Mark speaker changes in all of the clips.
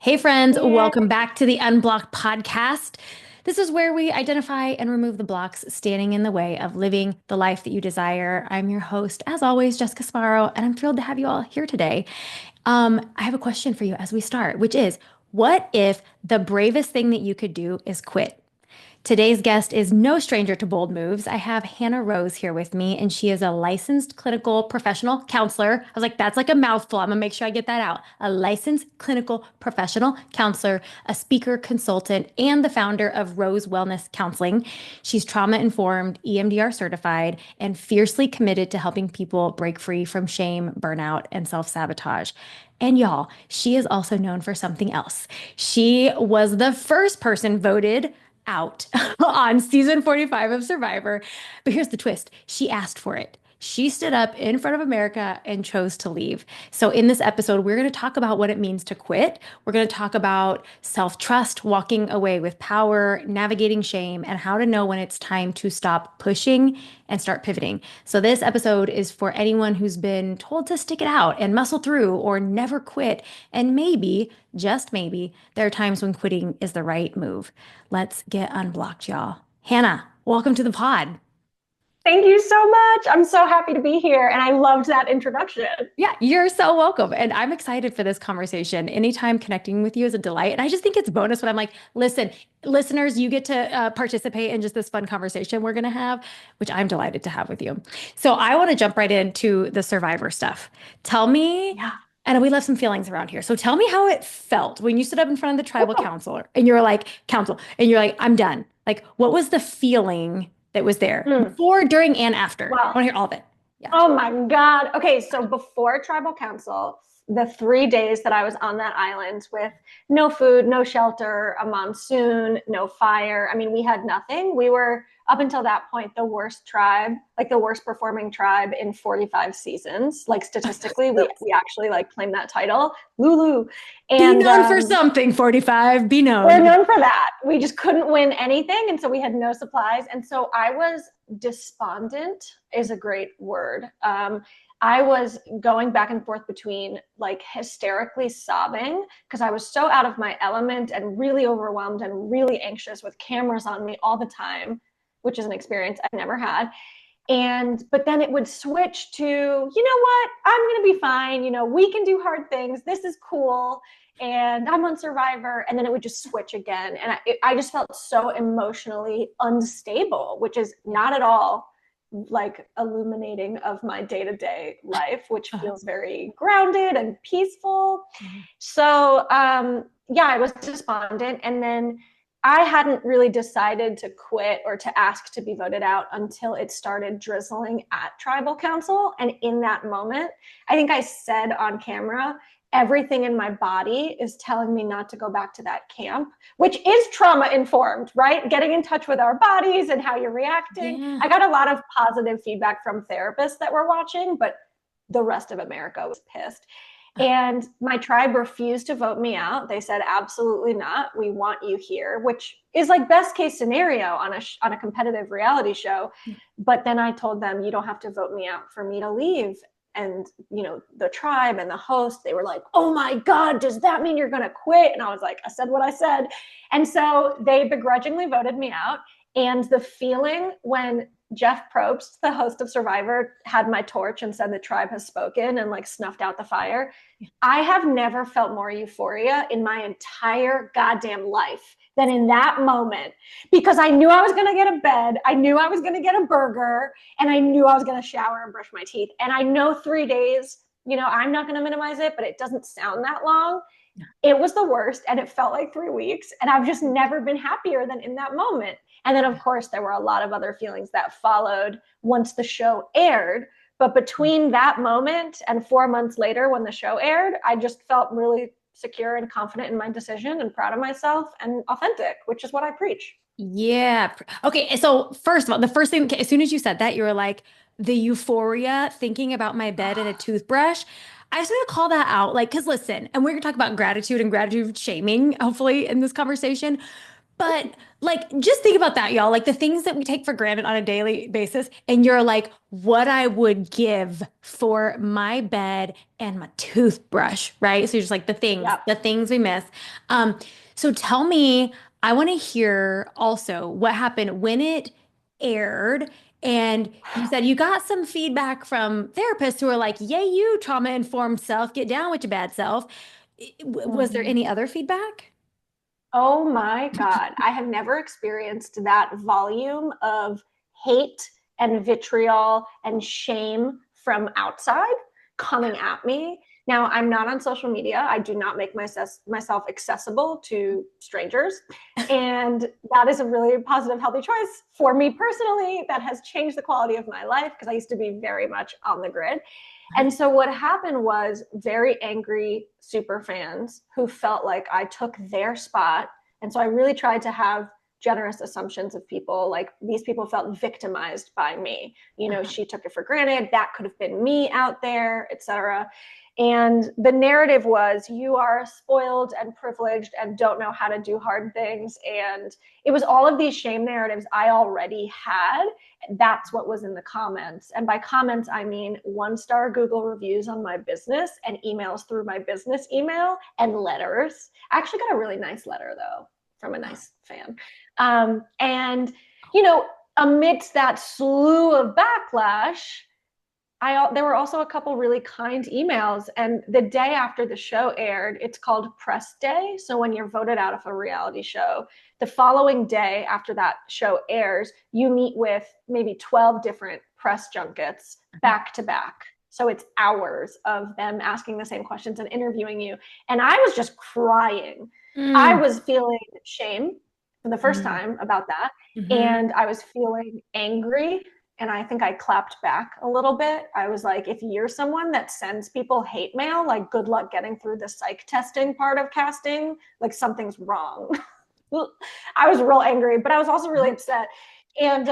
Speaker 1: Hey, friends,
Speaker 2: Yeah.
Speaker 1: welcome back to the Unblocked podcast. This is where we identify and remove the blocks standing in the way of living the life that you desire. I'm your host, as always, Jessica Smarro, and I'm thrilled to have you all here today. I have a question for you as we start, which is, what if the bravest thing that you could do is quit? Today's guest is no stranger to bold moves. I have Hannah Rose here with me, and she is a licensed clinical professional counselor. I was like, that's like a mouthful. I'm gonna make sure I get that out. A licensed clinical professional counselor, a speaker consultant, and the founder of Rose Wellness Counseling. She's trauma informed, EMDR certified, and fiercely committed to helping people break free from shame, burnout, and self sabotage. And y'all, she is also known for something else. She was the first person voted out on season 45 of Survivor. But here's the twist, she asked for it. She stood up in front of America and chose to leave. So, in this episode, we're going to talk about what it means to quit. We're going to talk about self trust, walking away with power, navigating shame, and how to know when it's time to stop pushing and start pivoting. So, this episode is for anyone who's been told to stick it out and muscle through or never quit. And maybe, just maybe, there are times when quitting is the right move. Let's get unblocked, y'all. Hannah, welcome to the pod.
Speaker 2: Thank you so much. I'm so happy to be here. And I loved that introduction.
Speaker 1: Yeah, you're so welcome. And I'm excited for this conversation. Anytime connecting with you is a delight. And I just think it's bonus when I'm like, listen, listeners, you get to participate in just this fun conversation we're going to have, which I'm delighted to have with you. So I want to jump right into the survivor stuff. Tell me,
Speaker 2: Yeah.
Speaker 1: and we left some feelings around here. So tell me how it felt when you stood up in front of the tribal counselor and you're like, counsel, and you're like, I'm done. Like, what was the feeling that was there
Speaker 2: Hmm.
Speaker 1: before, during, and after? I
Speaker 2: Well,
Speaker 1: want to hear all of it. Yeah.
Speaker 2: oh my God. Okay, so before tribal council, the 3 days that I was on that island with no food, no shelter, a monsoon, no fire. I mean, we had nothing. We were up until that point the worst tribe, like the worst performing tribe in 45 seasons. Like statistically, we actually like claimed that title, Lulu.
Speaker 1: Be
Speaker 2: And
Speaker 1: known for something, 45. Be
Speaker 2: we're
Speaker 1: known.
Speaker 2: known for that. We just couldn't win anything. And so we had no supplies. And so I was despondent, is a great word. I was going back and forth between like hysterically sobbing because I was so out of my element and really overwhelmed and really anxious with cameras on me all the time, which is an experience I never had. And but then it would switch to, you know what, I'm going to be fine, we can do hard things, this is cool, and I'm on Survivor. And then it would just switch again, and I just felt so emotionally unstable, which is not at all like illuminating of my day-to-day life, which
Speaker 1: Uh,
Speaker 2: feels very grounded and peaceful.
Speaker 1: mhm.
Speaker 2: So yeah, I was despondent. And then I hadn't really decided to quit or to ask to be voted out until it started drizzling at tribal council. And in that moment, I think I said on camera, everything in my body is telling me not to go back to that camp, which is trauma informed, right? Getting in touch with our bodies and how you're reacting.
Speaker 1: Yeah.
Speaker 2: I got a lot of positive feedback from therapists that were watching, but the rest of America was pissed. And my tribe refused to vote me out. They said, absolutely not. We want you here, which is like best case scenario on a competitive reality show. But then I told them, you don't have to vote me out for me to leave. And, the tribe and the host, they were like, oh my God, does that mean you're going to quit? And I was like, I said what I said. And so they begrudgingly voted me out. And the feeling when Jeff Probst, the host of Survivor, had my torch and said the tribe has spoken and like snuffed out the fire, I have never felt more euphoria in my entire goddamn life than in that moment, because I knew I was going to get a bed. I knew I was going to get a burger, and I knew I was going to shower and brush my teeth. And I know 3 days, I'm not going to minimize it, but it doesn't sound that long. It was the worst, and it felt like 3 weeks. And I've just never been happier than in that moment. And then, of course, there were a lot of other feelings that followed once the show aired. But between that moment and 4 months later, when the show aired, I just felt really secure and confident in my decision and proud of myself and authentic, which is what I preach.
Speaker 1: Yeah. Okay. So, first of all, the first thing, as soon as you said that, you were like, the euphoria thinking about my bed and a toothbrush. I just want to call that out. Like, because listen, and we're going to talk about gratitude and gratitude shaming, hopefully, in this conversation. But like, just think about that, y'all. Like the things that we take for granted on a daily basis, and you're like, what I would give for my bed and my toothbrush, right? So you're just like
Speaker 2: Yep.
Speaker 1: the things we miss. Um, so tell me, I want to hear also what happened when it aired. And you said you got some feedback from therapists who are like, yay, you trauma-informed self, get down with your bad self. Was there
Speaker 2: Mhm.
Speaker 1: any other feedback?
Speaker 2: Oh my God. I have never experienced that volume of hate and vitriol and shame from outside coming at me. Now, I'm not on social media. I do not make myself accessible to strangers. And that is a really positive, healthy choice for me personally. That has changed the quality of my life because I used to be very much on the grid. And so what happened was very angry super fans who felt like I took their spot. And so I really tried to have generous assumptions of people. Like these people felt victimized by me. You know, she took it for granted. That could have been me out there, etc. And the narrative was you are spoiled and privileged and don't know how to do hard things. And it was all of these shame narratives I already had. That's what was in the comments. And by comments, I mean 1-star Google reviews on my business and emails through my business email and letters. I actually got a really nice letter though from a nice fan. And, you know, amidst that slew of backlash, there were also a couple really kind emails. And the day after the show aired, it's called press day. So when you're voted out of a reality show, the following day after that show airs, you meet with maybe 12 different press junkets back to back. So it's hours of them asking the same questions and interviewing you. And I was just crying. I
Speaker 1: Mm,
Speaker 2: was feeling shame for the first
Speaker 1: mm,
Speaker 2: time about that.
Speaker 1: mhm.
Speaker 2: And I was feeling angry, and I think I clapped back a little bit. I was like, if you're someone that sends people hate mail, like good luck getting through the psych testing part of casting, like something's wrong. I was real angry, but I was also really upset. And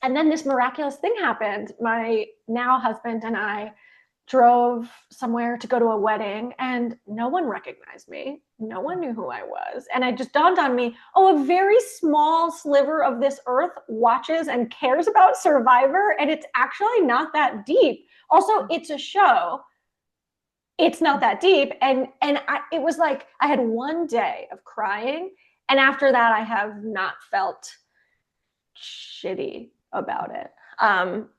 Speaker 2: and then this miraculous thing happened. My now husband and I drove somewhere to go to a wedding, and no one recognized me. No one knew who I was. And it just dawned on me, oh, a very small sliver of this earth watches and cares about Survivor, and it's actually not that deep. Also, it's a show. It's not that deep. It was like I had one day of crying, and after that I have not felt shitty about it.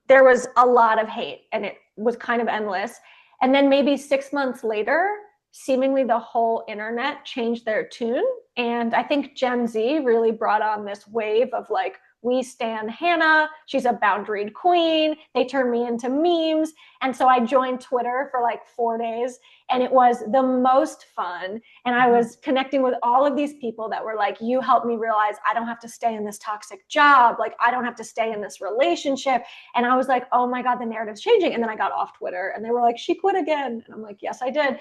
Speaker 2: There was a lot of hate, and it was kind of endless. And then maybe 6 months later, seemingly the whole internet changed their tune. And I think Gen Z really brought on this wave of like, we stand Hannah. She's a boundaried queen. They turned me into memes. And so I joined Twitter for like 4 days, and it was the most fun. And I was connecting with all of these people that were like, you helped me realize I don't have to stay in this toxic job. Like, I don't have to stay in this relationship. And I was like, oh my God, the narrative's changing. And then I got off Twitter, and they were like, she quit again. And I'm like, yes, I did.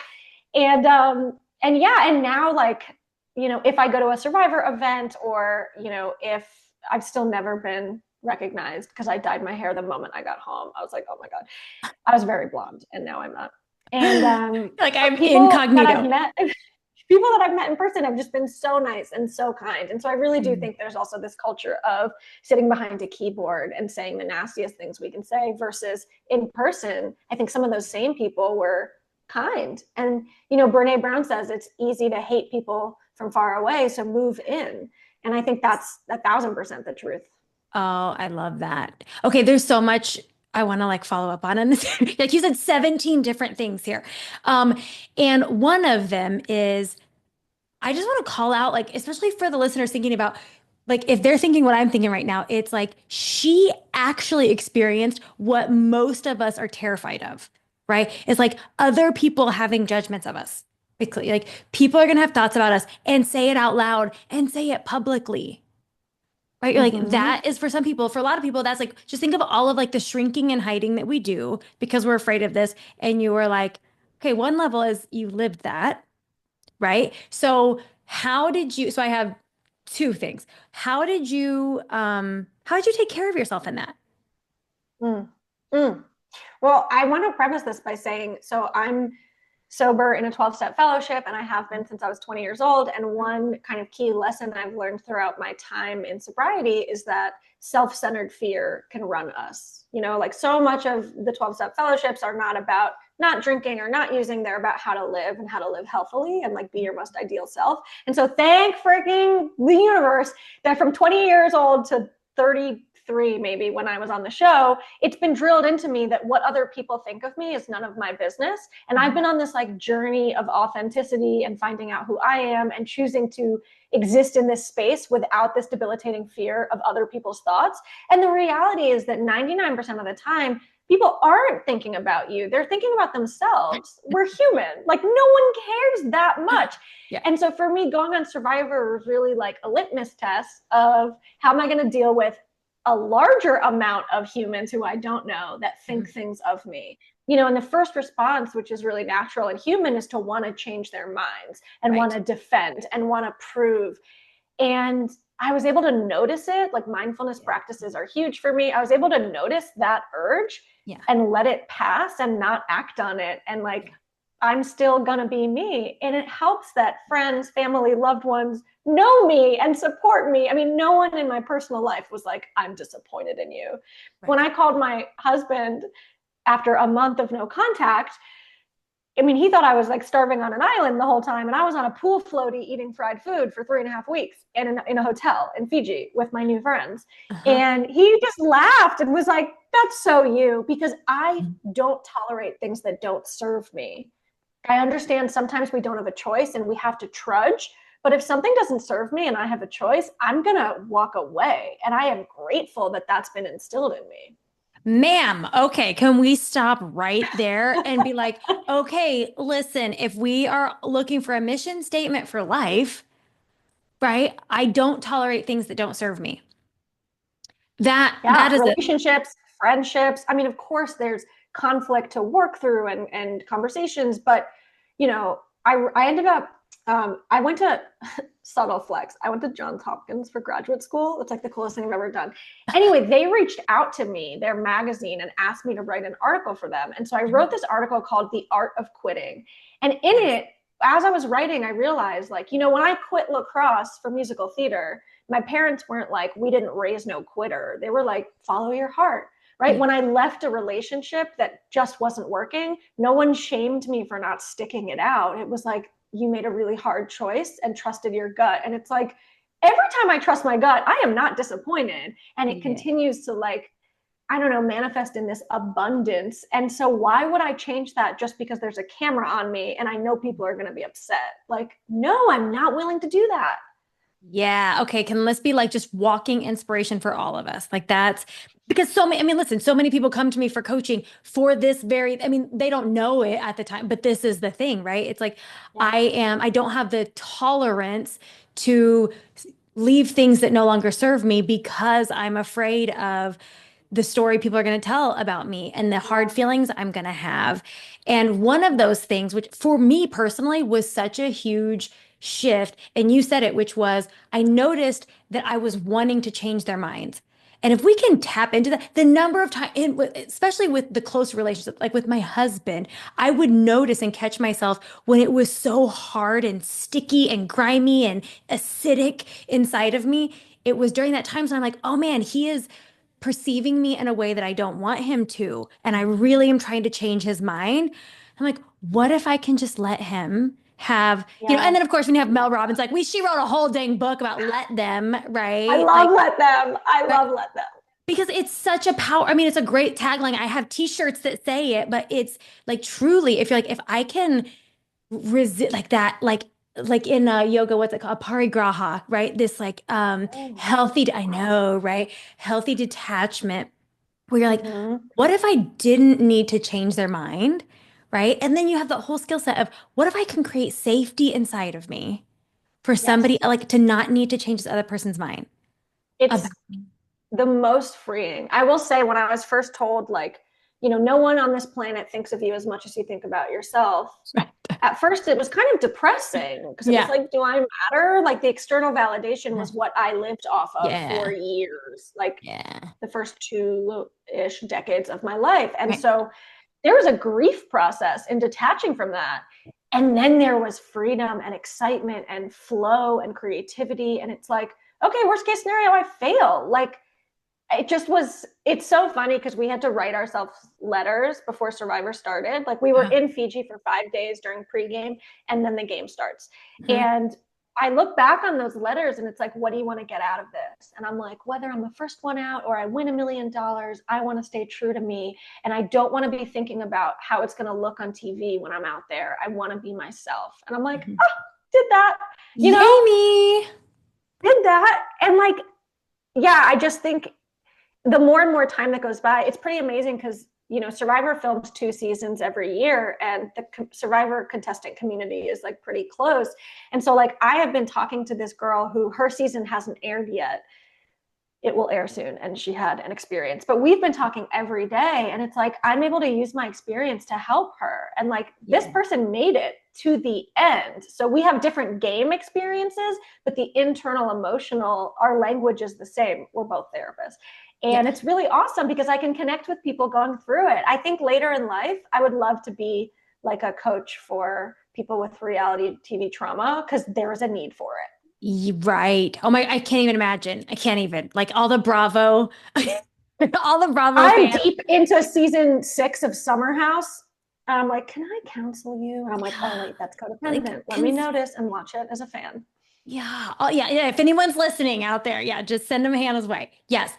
Speaker 2: And yeah, and now like, you know, if I go to a Survivor event, or, you know, if I've still never been recognized because I dyed my hair the moment I got home. I was like, oh my God. I was very blonde, and now I'm not. And
Speaker 1: Like
Speaker 2: but
Speaker 1: I'm
Speaker 2: people that I've
Speaker 1: incognito.
Speaker 2: met, people that I've met in person have just been so nice and so kind. And so I really do
Speaker 1: Mm.
Speaker 2: think there's also this culture of sitting behind a keyboard and saying the nastiest things we can say versus in person. I think some of those same people were kind. And, you know, Brene Brown says it's easy to hate people from far away, so move in. And I think that's 1,000% the truth.
Speaker 1: Oh, I love that. Okay, there's so much I want to like follow up on this. Like you said, 17 different things here. Um, and one of them is I just want to call out, like, especially for the listeners thinking about, like, if they're thinking what I'm thinking right now, it's like she actually experienced what most of us are terrified of, right? It's like other people having judgments of us. Like, people are going to have thoughts about us and say it out loud and say it publicly. Right? Like
Speaker 2: Mm-hmm.
Speaker 1: that is for some people, for a lot of people, that's like just think of all of like the shrinking and hiding that we do because we're afraid of this. And you were like, okay, one level is you lived that, right? So how did you, so I have two things. How did you take care of yourself in that?
Speaker 2: Mm. Mm. Well, I want to preface this by saying, so I'm sober in a 12-step fellowship, and I have been since I was 20 years old. And one kind of key lesson I've learned throughout my time in sobriety is that self-centered fear can run us. Like so much of the 12-step fellowships are not about not drinking or not using, they're about how to live and how to live healthily and like be your most ideal self. And so thank freaking the universe that from 20 years old to 33 maybe when I was on the show, it's been drilled into me that what other people think of me is none of my business. And I've been on this like journey of authenticity and finding out who I am and choosing to exist in this space without this debilitating fear of other people's thoughts. And the reality is that 99% of the time, people aren't thinking about you. They're thinking about themselves. We're human. Like no one cares that much.
Speaker 1: Yeah.
Speaker 2: And so for me, going on Survivor was really like a litmus test of how am I going to deal with a larger amount of humans who I don't know that think things of me. And the first response, which is really natural and human, is to want to change their minds and want to defend and want to prove. And I was able to notice it. Like mindfulness practices are huge for me. I was able to notice that urge and let it pass and not act on it. And like, I'm still going to be me. And it helps that friends, family, loved ones know me and support me. I mean, no one in my personal life was like, I'm disappointed in you. Right. When I called my husband after a month of no contact, I mean, he thought I was like starving on an island the whole time. And I was on a pool floaty eating fried food for 3.5 weeks in a hotel in Fiji with my new friends. And he just laughed and was like, that's so you, because I don't tolerate things that don't serve me. I understand sometimes we don't have a choice and we have to trudge. But if something doesn't serve me and I have a choice, I'm going to walk away. And I am grateful that that's been instilled in me.
Speaker 1: Ma'am, okay, can we stop right there and be like, okay, listen, if we are looking for a mission statement for life, right? I don't tolerate things that don't serve me. That is a
Speaker 2: relationships, friendships. I mean, of course, there's conflict to work through and conversations, but I ended up I went to subtle flex. I went to Johns Hopkins for graduate school. It's like the coolest thing I've ever done. Anyway, they reached out to me, their magazine, and asked me to write an article for them. And so I wrote this article called The Art of Quitting. And in it, as I was writing, I realized like, when I quit lacrosse for musical theater, my parents weren't like, we didn't raise no quitter. They were like, follow your heart. Right. When I left a relationship that just wasn't working, no one shamed me for not sticking it out. It was like, you made a really hard choice and trusted your gut. And it's like, every time I trust my gut, I am not disappointed. And it continues to like, I don't know, manifest in this abundance. And so why would I change that just because there's a camera on me and I know people are going to be upset? Like, no, I'm not willing to do that.
Speaker 1: Yeah. Okay. Can this be like just walking inspiration for all of us? Like that's because listen, so many people come to me for coaching for this they don't know it at the time, but this is the thing, right? It's like, I don't have the tolerance to leave things that no longer serve me because I'm afraid of the story people are going to tell about me and the hard feelings I'm going to have. And one of those things, which for me personally was such a huge shift, and you said it, which was I noticed that I was wanting to change their minds. And if we can tap into that, the number of times, especially with the close relationship, like with my husband, I would notice and catch myself when it was so hard and sticky and grimy and acidic inside of me. It was during that time. So I'm like, oh man, he is perceiving me in a way that I don't want him to. And I really am trying to change his mind. I'm like, what if I can just let him have, and then of course when you have Mel Robbins, like she wrote a whole dang book about let them, right?
Speaker 2: I love let them. I love let them.
Speaker 1: Because it's such a power. I mean, it's a great tagline. I have t-shirts that say it, but it's like truly, if you're like, if I can resist like that, like in yoga, what's it called? Parigraha, right? This like healthy, I know, right? Healthy detachment where you're like, what if I didn't need to change their mind? Right. And then you have the whole skill set of what if I can create safety inside of me for somebody like to not need to change this other person's mind?
Speaker 2: It's the most freeing. I will say when I was first told, like, no one on this planet thinks of you as much as you think about yourself. Right. At first, it was kind of depressing because it was like, do I matter? Like the external validation was what I lived off of for years, like the first 2-ish decades of my life. And so there was a grief process in detaching from that. And then there was freedom and excitement and flow and creativity. And it's like, okay, worst case scenario, I fail. Like, it just was, it's so funny because we had to write ourselves letters before Survivor started. Like, we were
Speaker 1: Yeah.
Speaker 2: in Fiji for 5 days during pregame, and then the game starts.
Speaker 1: Mhm.
Speaker 2: And I look back on those letters and it's like, what do you want to get out of this? And I'm like, whether I'm the first one out or I win $1 million, I want to stay true to me. And I don't want to be thinking about how it's going to look on TV when I'm out there. I want to be myself. And I'm like,
Speaker 1: Mhm.
Speaker 2: oh, did that, you
Speaker 1: Yay
Speaker 2: know,
Speaker 1: me.
Speaker 2: did that. And like, yeah, I just think the more and more time that goes by, it's pretty amazing because, you know, Survivor films 2 seasons every year, and the Survivor contestant community is like pretty close. And so, like, I have been talking to this girl who her season hasn't aired yet. It will air soon, and she had an experience, but we've been talking every day, and it's like I'm able to use my experience to help her. And like, this
Speaker 1: Yeah.
Speaker 2: person made it to the end, so we have different game experiences, but the internal emotional, our language is the same. We're both therapists,
Speaker 1: Yeah.
Speaker 2: and it's really awesome because I can connect with people going through it. I think later in life I would love to be like a coach for people with reality TV trauma because there is a need for it.
Speaker 1: Right. Oh my, I can't even imagine. I can't even. Like all the Bravo, all the Bravo
Speaker 2: I'm
Speaker 1: fans.
Speaker 2: deep into season 6 of Summer House. And I'm like, can I counsel you? And I'm like, oh,
Speaker 1: Yeah.
Speaker 2: wait, that's
Speaker 1: Like,
Speaker 2: codependent. Let me notice and watch it as a fan.
Speaker 1: yeah. Oh, yeah. Yeah. If anyone's listening out there, yeah, just send them Hannah's way. Yes.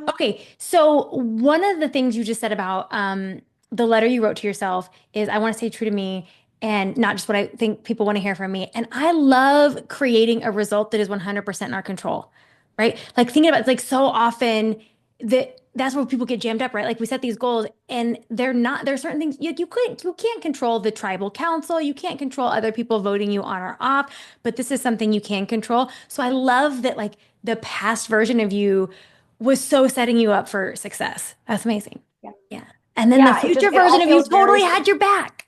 Speaker 1: Okay. So one of the things you just said about the letter you wrote to yourself is I want to stay true to me and not just what I think people want to hear from me. And I love creating a result that is 100% in our control, right? Like thinking about it's like so often that's where people get jammed up, right? Like we set these goals and they're not, there's certain things you can't control the tribal council. You can't control other people voting you on or off, but this is something you can control. So I love that like the past version of you was so setting you up for success. That's amazing.
Speaker 2: Yeah.
Speaker 1: Yeah. And then the
Speaker 2: Yeah. It just,
Speaker 1: future
Speaker 2: it all
Speaker 1: version of you
Speaker 2: feels very,
Speaker 1: totally had your back.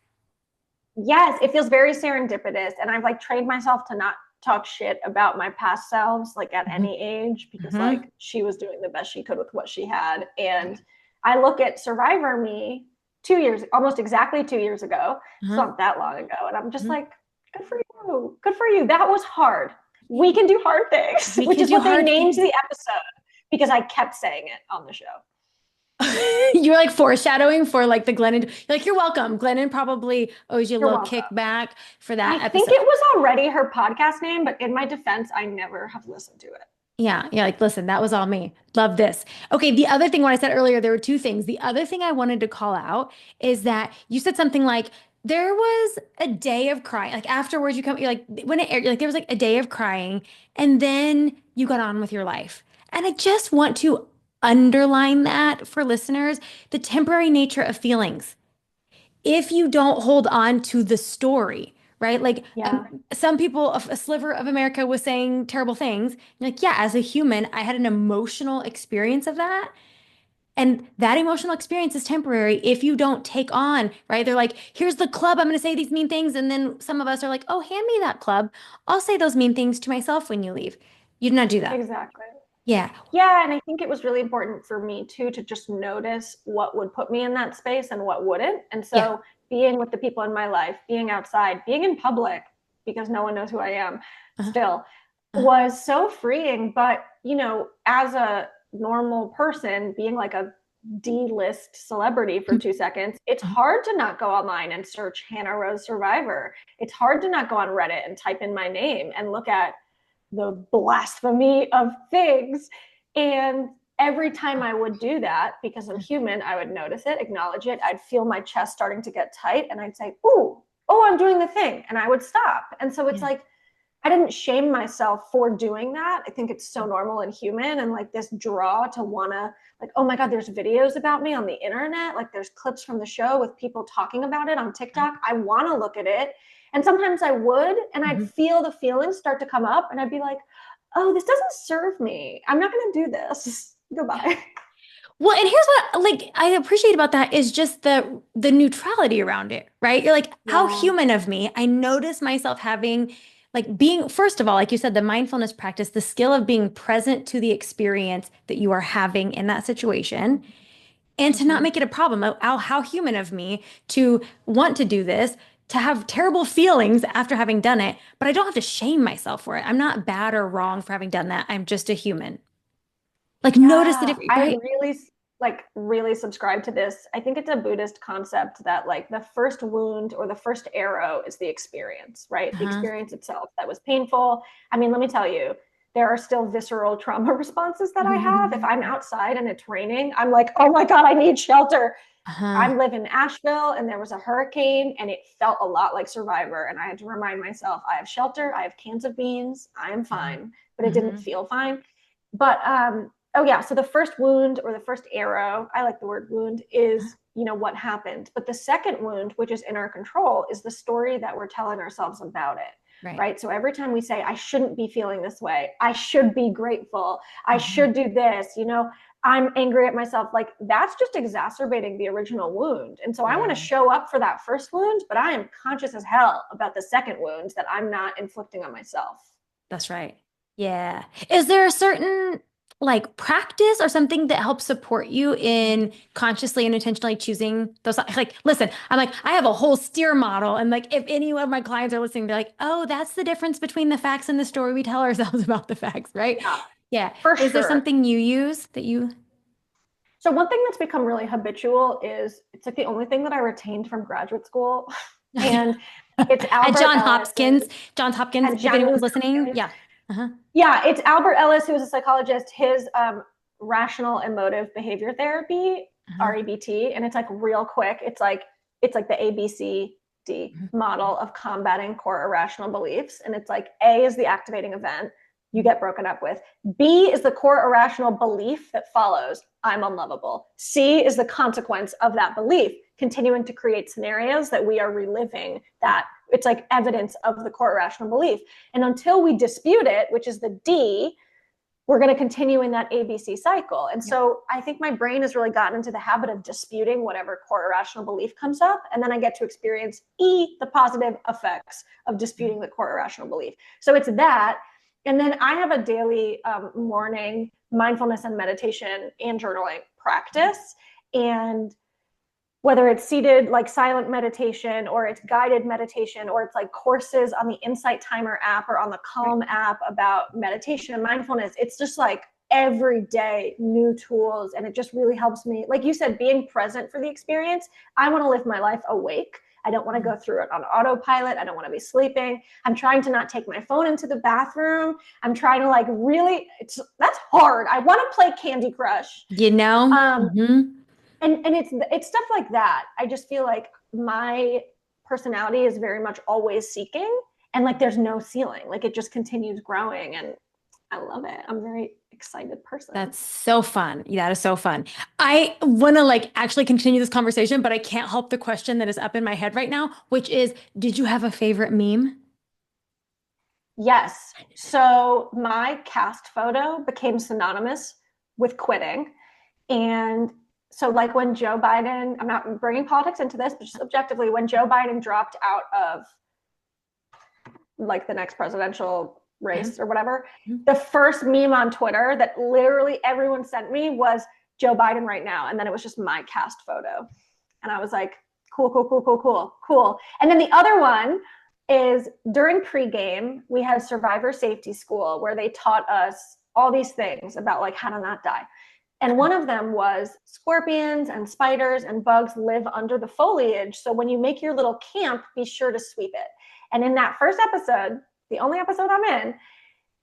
Speaker 2: yes, it feels very serendipitous. And I've like trained myself to not talk shit about my past selves, like at
Speaker 1: Hmm.
Speaker 2: any age, because
Speaker 1: Hmm.
Speaker 2: like she was doing the best she could with what she had. And I look at Survivor me 2 years, almost exactly 2 years ago. It's
Speaker 1: Uh-huh.
Speaker 2: not that long ago. And I'm just
Speaker 1: Mhm.
Speaker 2: like, good for you. Good for you. That was hard. We can do hard things,
Speaker 1: We
Speaker 2: which
Speaker 1: can
Speaker 2: is
Speaker 1: do
Speaker 2: what they
Speaker 1: hard
Speaker 2: named
Speaker 1: things.
Speaker 2: the episode because I kept saying it on the show.
Speaker 1: You're like foreshadowing for like the Glennon. You're like, you're welcome. Glennon probably owes you a
Speaker 2: You're
Speaker 1: little
Speaker 2: welcome.
Speaker 1: kickback for
Speaker 2: I
Speaker 1: that
Speaker 2: think
Speaker 1: episode.
Speaker 2: it was already her podcast name, but in my defense, I never have listened to it.
Speaker 1: Yeah, yeah, like listen, that was all me. Love this. Okay, the other thing, what I said earlier, there were two things. The other thing I wanted to call out is that you said something like there was a day of crying. Like afterwards, you come, you're like when it aired, you're like there was like a day of crying, and then you got on with your life. And I just want to underline that for listeners, the temporary nature of feelings if you don't hold on to the story, right? Like
Speaker 2: Yeah,
Speaker 1: some people, a sliver of America was saying terrible things. You're like, yeah, as a human, I had an emotional experience of that. And that emotional experience is temporary if you don't take on, right? They're like, here's the club. I'm going to say these mean things. And then some of us are like, oh, hand me that club. I'll say those mean things to myself when you leave. You do not do that.
Speaker 2: exactly.
Speaker 1: Yeah.
Speaker 2: Yeah, and I think it was really important for me too to just notice what would put me in that space and what wouldn't. And
Speaker 1: Yeah.
Speaker 2: so being with the people in my life, being outside, being in public because no one knows who I am
Speaker 1: Uh-huh.
Speaker 2: still
Speaker 1: Uh-huh.
Speaker 2: was so freeing. But, you know, as a normal person, being like a D-list celebrity for 2 seconds, it's
Speaker 1: Uh-huh.
Speaker 2: hard to not go online and search Hannah Rose Survivor. It's hard to not go on Reddit and type in my name and look at the blasphemy of things. And every time I would do that, because I'm human, I would notice it, acknowledge it. I'd feel my chest starting to get tight, and I'd say, "Ooh, oh, I'm doing the thing," and I would stop. And so it's
Speaker 1: Yeah.
Speaker 2: like I didn't shame myself for doing that. I think it's so normal and human, and like this draw to wanna like, oh my God, there's videos about me on the internet. Like there's clips from the show with people talking about it on TikTok. I want to look at it. And sometimes I would, and I'd
Speaker 1: Mhm.
Speaker 2: feel the feelings start to come up, and I'd be like, oh, this doesn't serve me. I'm not going to do this.
Speaker 1: Yeah.
Speaker 2: Goodbye.
Speaker 1: Well, and here's what like I appreciate about that is just the neutrality around it, right? You're like, how
Speaker 2: Yeah.
Speaker 1: human of me. I notice myself having like being, first of all, like you said, the mindfulness practice, the skill of being present to the experience that you are having in that situation. and to not
Speaker 2: Mhm.
Speaker 1: make it a problem. How human of me to want to do this, to have terrible feelings after having done it, but I don't have to shame myself for it. I'm not bad or wrong for having done that. I'm just a human. Like, notice the
Speaker 2: Yeah,
Speaker 1: difference,
Speaker 2: I
Speaker 1: right?
Speaker 2: really like really subscribe to this. I think it's a Buddhist concept that like the first wound or the first arrow is the experience, right? The
Speaker 1: Uh-huh.
Speaker 2: experience itself that was painful. I mean, let me tell you, there are still visceral trauma responses that I have. If I'm outside and it's raining, I'm like, "Oh my God, I need shelter."
Speaker 1: Uh-huh.
Speaker 2: I live in Asheville and there was a hurricane and it felt a lot like Survivor. And I had to remind myself, I have shelter, I have cans of beans, I am fine, but it didn't
Speaker 1: Hmm.
Speaker 2: feel fine. But oh yeah, so the first wound or the first arrow, I like the word wound, is what happened. But the second wound, which is in our control, is the story that we're telling ourselves about it.
Speaker 1: Right.
Speaker 2: Right. So every time we say, I shouldn't be feeling this way, I should be grateful, I
Speaker 1: Mhm.
Speaker 2: should do this, I'm angry at myself. Like that's just exacerbating the original wound. And so I want to
Speaker 1: Yeah.
Speaker 2: show up for that first wound, but I am conscious as hell about the second wound that I'm not inflicting on myself.
Speaker 1: That's right. Yeah. Is there a certain like practice or something that helps support you in consciously and intentionally choosing those? Like, listen, I'm like, I have a whole steer model. And like, if any of my clients are listening, they're like, oh, that's the difference between the facts and the story we tell ourselves about the facts, right?
Speaker 2: Yeah,
Speaker 1: Yeah.
Speaker 2: for
Speaker 1: Is there
Speaker 2: sure.
Speaker 1: something you use that you
Speaker 2: So one thing that's become really habitual is it's like the only thing that I retained from graduate school. And it's
Speaker 1: at
Speaker 2: Albert Ellis's
Speaker 1: Johns Hopkins,
Speaker 2: at
Speaker 1: if anyone's
Speaker 2: Johns
Speaker 1: listening?
Speaker 2: Hopkins.
Speaker 1: Yeah. Uh-huh.
Speaker 2: Yeah, it's Albert Ellis, who is a psychologist, his rational emotive behavior therapy,
Speaker 1: Uh-huh.
Speaker 2: REBT, and it's like real quick. It's like the ABCD model of combating core irrational beliefs. And it's like A is the activating event you get broken up with. B is the core irrational belief that follows, I'm unlovable. C is the consequence of that belief, continuing to create scenarios that we are reliving that it's like evidence of the core irrational belief. And until we dispute it, which is the D, we're going to continue in that ABC cycle. And
Speaker 1: Yep.
Speaker 2: so I think my brain has really gotten into the habit of disputing whatever core irrational belief comes up. And then I get to experience the positive effects of disputing the core irrational belief. So it's that. And then I have a daily morning mindfulness and meditation and journaling practice. And whether it's seated like silent meditation or it's guided meditation or it's like courses on the Insight Timer app or on the
Speaker 1: Right.
Speaker 2: Calm app about meditation and mindfulness, it's just like every day new tools. And it just really helps me, like you said, being present for the experience. I want to live my life awake. I don't want to go through it on autopilot. I don't want to be sleeping. I'm trying to not take my phone into the bathroom. I'm trying to like really, that's hard. I want to play Candy Crush.
Speaker 1: You know?
Speaker 2: um,
Speaker 1: Hmm.
Speaker 2: and it's stuff like that. I just feel like my personality is very much always seeking, and like there's no ceiling. Like it just continues growing, and I love it. I'm a very excited person.
Speaker 1: That's so fun. Yeah, that is so fun. I want to like actually continue this conversation, but I can't help the question that is up in my head right now, which is, did you have a favorite meme?
Speaker 2: Yes. So my cast photo became synonymous with quitting. And so, like when Joe Biden, I'm not bringing politics into this, but just objectively, when Joe Biden dropped out of like the next presidential
Speaker 1: Uh-huh.
Speaker 2: race or whatever, the first meme on Twitter that literally everyone sent me was Joe Biden right now. And then it was just my cast photo. And I was like, cool, cool, cool, cool, cool, cool. And then the other one is during pregame, we had Survivor Safety School where they taught us all these things about like how to not die. And one of them was scorpions and spiders and bugs live under the foliage. So when you make your little camp, be sure to sweep it. And in that first episode, the only episode I'm in,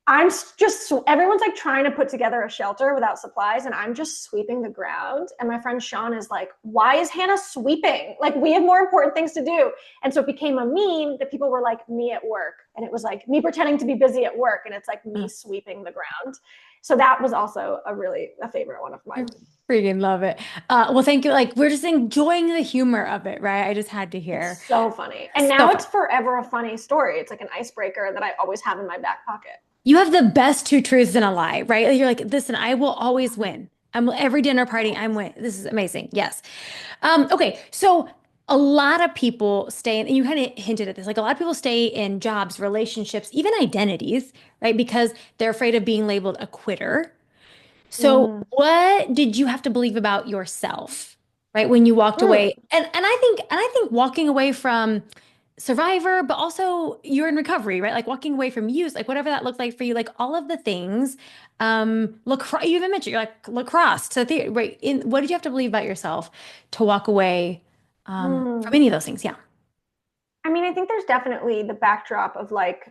Speaker 2: I'm just, everyone's like trying to put together a shelter without supplies, and I'm just sweeping the ground. And my friend Sean is like, why is Hannah sweeping? Like, we have more important things to do. And so it became a meme that people were like, me at work. And it was like me pretending to be busy at work, and it's like me sweeping the ground. So that was also a favorite one of
Speaker 1: I
Speaker 2: mine.
Speaker 1: freaking love it. Well, thank you. Like, we're just enjoying the humor of it, right? I just had to hear.
Speaker 2: It's so funny. And
Speaker 1: So
Speaker 2: now
Speaker 1: fun.
Speaker 2: it's forever a funny story. It's like an icebreaker that I always have in my back pocket.
Speaker 1: You have the best two truths and a lie, right? You're like, listen, I will always win. I'm every dinner party, I'm win. This is amazing. Yes. Okay. So a lot of people stay in, and you kind of hinted at this, like a lot of people stay in jobs, relationships, even identities, right? Because they're afraid of being labeled a quitter. So what did you have to believe about yourself, right? When you walked away? And I think walking away from survivor, but also you're in recovery, right? Like walking away from use, like whatever that looked like for you, like all of the things. Lacrosse, you even mentioned you're like lacrosse. So right. What did you have to believe about yourself to walk away from
Speaker 2: Mm.
Speaker 1: any of those things? Yeah.
Speaker 2: I mean, I think there's definitely the backdrop of like,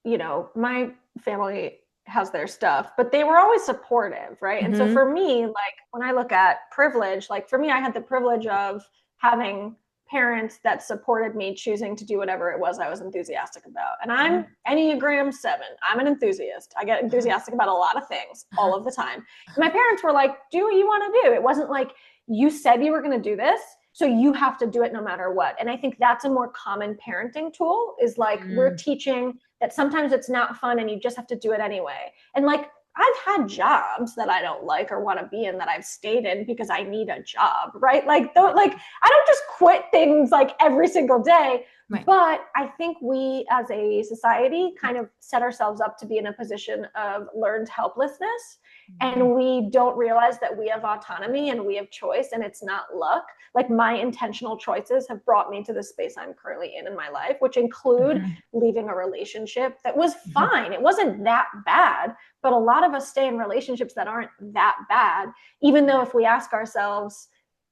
Speaker 2: my family has their stuff, but they were always supportive, right? And so
Speaker 1: Hmm.
Speaker 2: for me, like when I look at privilege, like for me, I had the privilege of having parents that supported me choosing to do whatever it was I was enthusiastic about. And I'm Enneagram 7. I'm an enthusiast. I get enthusiastic about a lot of things all of the time. And my parents were like, do what you want to do. It wasn't like you said you were going to do this, so you have to do it no matter what. And I think that's a more common parenting tool is like we're
Speaker 1: Mm.
Speaker 2: teaching that sometimes it's not fun and you just have to do it anyway. And like I've had jobs that I don't like or want to be in that I've stayed in because I need a job, right? Like like I don't just quit things like every single day,
Speaker 1: Right.
Speaker 2: but I think we as a society kind of set ourselves up to be in a position of learned helplessness,
Speaker 1: Mhm.
Speaker 2: and we don't realize that we have autonomy and we have choice and it's not luck. Like my intentional choices have brought me to the space I'm currently in my life, which include
Speaker 1: Mhm.
Speaker 2: leaving a relationship that was
Speaker 1: Mhm.
Speaker 2: fine. It wasn't that bad, but a lot of us stay in relationships that aren't that bad, even though if we ask ourselves,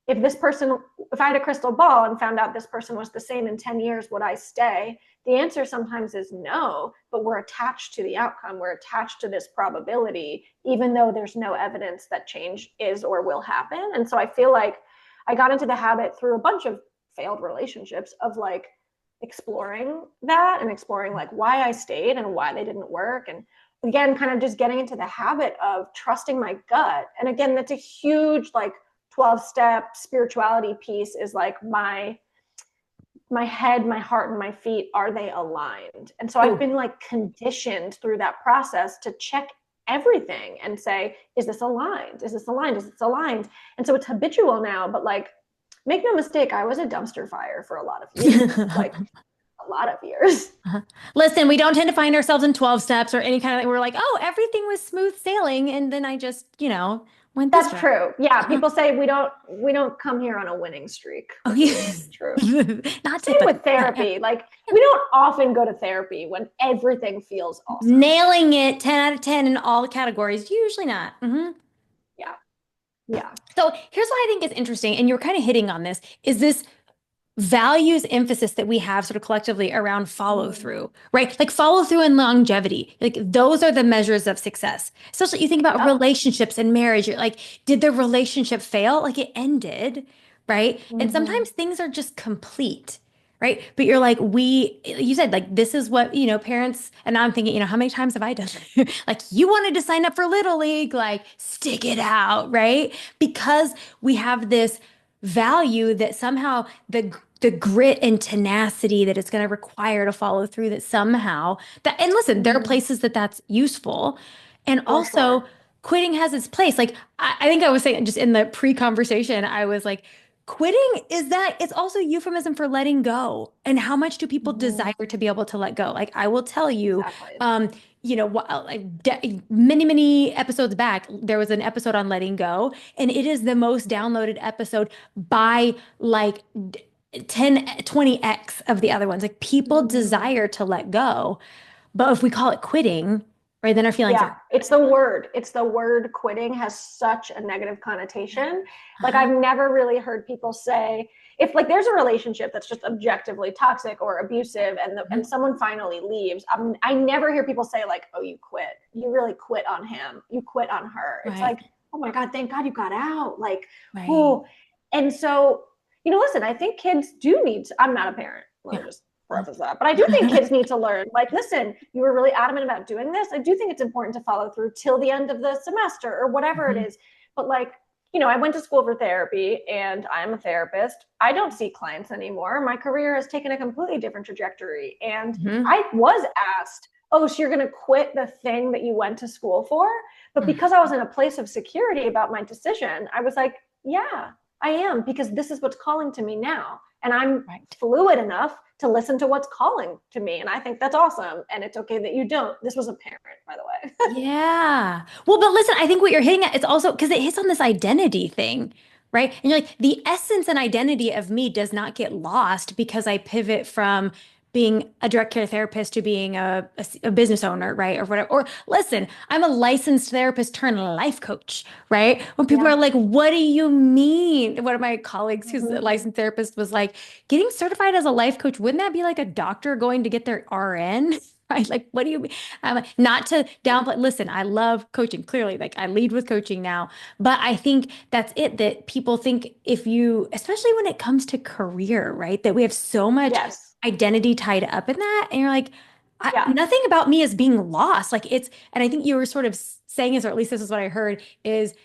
Speaker 2: if I had a crystal ball and found out this person was the same in 10 years, would I stay? The answer sometimes is no, but we're attached to the outcome. We're attached to this probability, even though there's no evidence that change is or will happen. And so I feel like I got into the habit through a bunch of failed relationships of like exploring that and exploring like why I stayed and why they didn't work. And again, kind of just getting into the habit of trusting my gut. And again, that's a huge like 12-step spirituality piece is like my head, my heart, and my feet, are they aligned? And so I've
Speaker 1: Oh,
Speaker 2: been like conditioned through that process to check everything and say, is this aligned? Is this aligned? Is this aligned? And so it's habitual now, but like, make no mistake, I was a dumpster fire for a lot of years, like a lot of years.
Speaker 1: Uh-huh. Listen, we don't tend to find ourselves in 12 steps or any kind of, we're like, oh, everything was smooth sailing. And then I just, went this
Speaker 2: That's
Speaker 1: route.
Speaker 2: true. Yeah, people say we don't come here on a winning streak,
Speaker 1: Oh,
Speaker 2: which
Speaker 1: yeah.
Speaker 2: is true.
Speaker 1: Not
Speaker 2: Same
Speaker 1: typical.
Speaker 2: with
Speaker 1: Yeah, yeah.
Speaker 2: therapy. Like we don't often go to therapy when everything feels awesome.
Speaker 1: Nailing it 10 out of 10 in all categories. Usually not.
Speaker 2: Yeah. Yeah.
Speaker 1: So here's what I think is interesting, and you're kind of hitting on this, is this values emphasis that we have sort of collectively around follow
Speaker 2: Mm.
Speaker 1: through, right? Like follow through and longevity. Like those are the measures of success. Especially you think about
Speaker 2: Yep.
Speaker 1: relationships and marriage. You're like, did the relationship fail? Like it ended, right? And
Speaker 2: Mm-hmm.
Speaker 1: sometimes things are just complete. Right. But you're like, you said, like, this is what, parents, and now I'm thinking, how many times have I done that? Like, you wanted to sign up for Little League, like, stick it out, right? Because we have this value that somehow the grit and tenacity that it's going to require to follow through that somehow that and listen, there are
Speaker 2: Mm-hmm.
Speaker 1: places that that's useful, and
Speaker 2: For
Speaker 1: also
Speaker 2: sure.
Speaker 1: quitting has its place. Like I think I was saying just in the pre-conversation, I was like, quitting is that it's also euphemism for letting go. And how much do people
Speaker 2: Mm-hmm.
Speaker 1: desire to be able to let go? Like I will tell you,
Speaker 2: Exactly.
Speaker 1: like many episodes back, there was an episode on letting go, and it is the most downloaded episode by like 10, 20x of the other ones. Like people
Speaker 2: Mm-hmm.
Speaker 1: desire to let go, but if we call it quitting, right, then our feelings
Speaker 2: Yeah,
Speaker 1: are
Speaker 2: it's the word. It's the word quitting has such a negative connotation. Like
Speaker 1: uh-huh.
Speaker 2: I've never really heard people say if like there's a relationship that's just objectively toxic or abusive and
Speaker 1: Mhm.
Speaker 2: someone finally leaves, I never hear people say like, "Oh, you quit. You really quit on him. You quit on her." It's
Speaker 1: Right,
Speaker 2: like, "Oh my God, thank God you got out." Like,
Speaker 1: right.
Speaker 2: oh, and so listen, I think kids do need to, I'm not a parent. Let me
Speaker 1: Yeah.
Speaker 2: just preface that. But I do think kids need to learn. Like, listen, you were really adamant about doing this. I do think it's important to follow through till the end of the semester or whatever it
Speaker 1: Mhm.
Speaker 2: is. But like, I went to school for therapy and I'm a therapist. I don't see clients anymore. My career has taken a completely different trajectory. And
Speaker 1: Mhm.
Speaker 2: I was asked, oh, so you're going to quit the thing that you went to school for? But
Speaker 1: Mhm.
Speaker 2: because I was in a place of security about my decision, I was like, yeah, I am, because this is what's calling to me now. And I'm
Speaker 1: Right.
Speaker 2: fluid enough to listen to what's calling to me. And I think that's awesome. And it's okay that you don't. This was a parent, by the way.
Speaker 1: Yeah. Well, but listen, I think what you're hitting at, it's also because it hits on this identity thing, right? And you're like, the essence and identity of me does not get lost because I pivot from being a direct care therapist to being a business owner, right? Or whatever. Or listen, I'm a licensed therapist turned life coach, right? When people are
Speaker 2: Yeah.
Speaker 1: like, what do you mean? One of my colleagues who's a
Speaker 2: Mm-hmm.
Speaker 1: licensed therapist was like, getting certified as a life coach, wouldn't that be like a doctor going to get their RN? Right? Like, what do you mean? Not to downplay. Listen, I love coaching. Clearly, like I lead with coaching now, but I think that's it. That people think if you, especially when it comes to career, right? That we have so much
Speaker 2: Yes.
Speaker 1: identity tied up in that, and you're like,
Speaker 2: Yeah.
Speaker 1: nothing about me is being lost. Like it's, and I think you were sort of saying this, or at least this is what I heard, is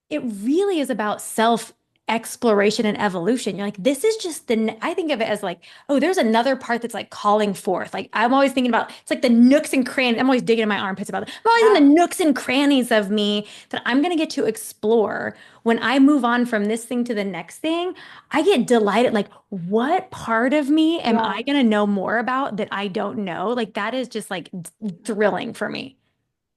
Speaker 1: it really is about self exploration and evolution. You're like, this is just I think of it as like, oh, there's another part that's like calling forth. Like, I'm always thinking about it's like the nooks and crannies. I'm always digging in my armpits about it. I'm always in
Speaker 2: Yeah.
Speaker 1: the nooks and crannies of me that I'm going to get to explore. When I move on from this thing to the next thing, I get delighted. Like, what part of me am
Speaker 2: Yeah.
Speaker 1: I going to know more about that I don't know? Like, that is just like thrilling for me.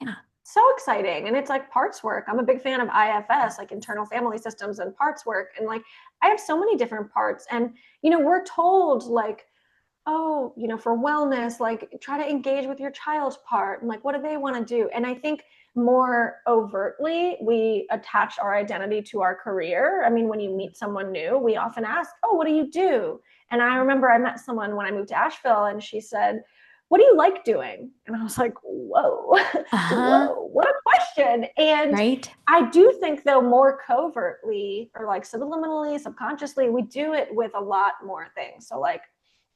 Speaker 1: Yeah.
Speaker 2: So exciting. And it's like parts work. I'm a big fan of IFS, like internal family systems and parts work. And like I have so many different parts. And, we're told like, oh, for wellness, like try to engage with your child's part and like what do they want to do? And I think more overtly, we attach our identity to our career. I mean, when you meet someone new, we often ask, oh, what do you do? And I remember I met someone when I moved to Asheville and she said, what do you like doing? And I was like, whoa,
Speaker 1: Uh-huh.
Speaker 2: whoa, what a question. And
Speaker 1: Right?
Speaker 2: I do think, though, more covertly or like subliminally, subconsciously, we do it with a lot more things. So, like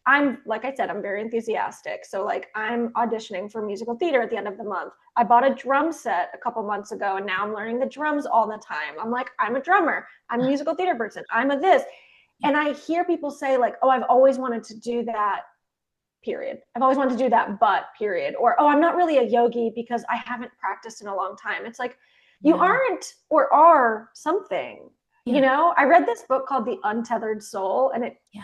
Speaker 2: I said, I'm very enthusiastic. So, like, I'm auditioning for musical theater at the end of the month. I bought a drum set a couple months ago, and now I'm learning the drums all the time. I'm like, I'm a drummer, I'm a musical theater person, I'm a this.
Speaker 1: Yeah.
Speaker 2: And I hear people say, like, oh, I've always wanted to do that period. I've always wanted to do that, but period. Or, oh, I'm not really a yogi because I haven't practiced in a long time. It's like, you
Speaker 1: Yeah.
Speaker 2: aren't or are something.
Speaker 1: Yeah.
Speaker 2: I read this book called The Untethered Soul, and
Speaker 1: Yeah.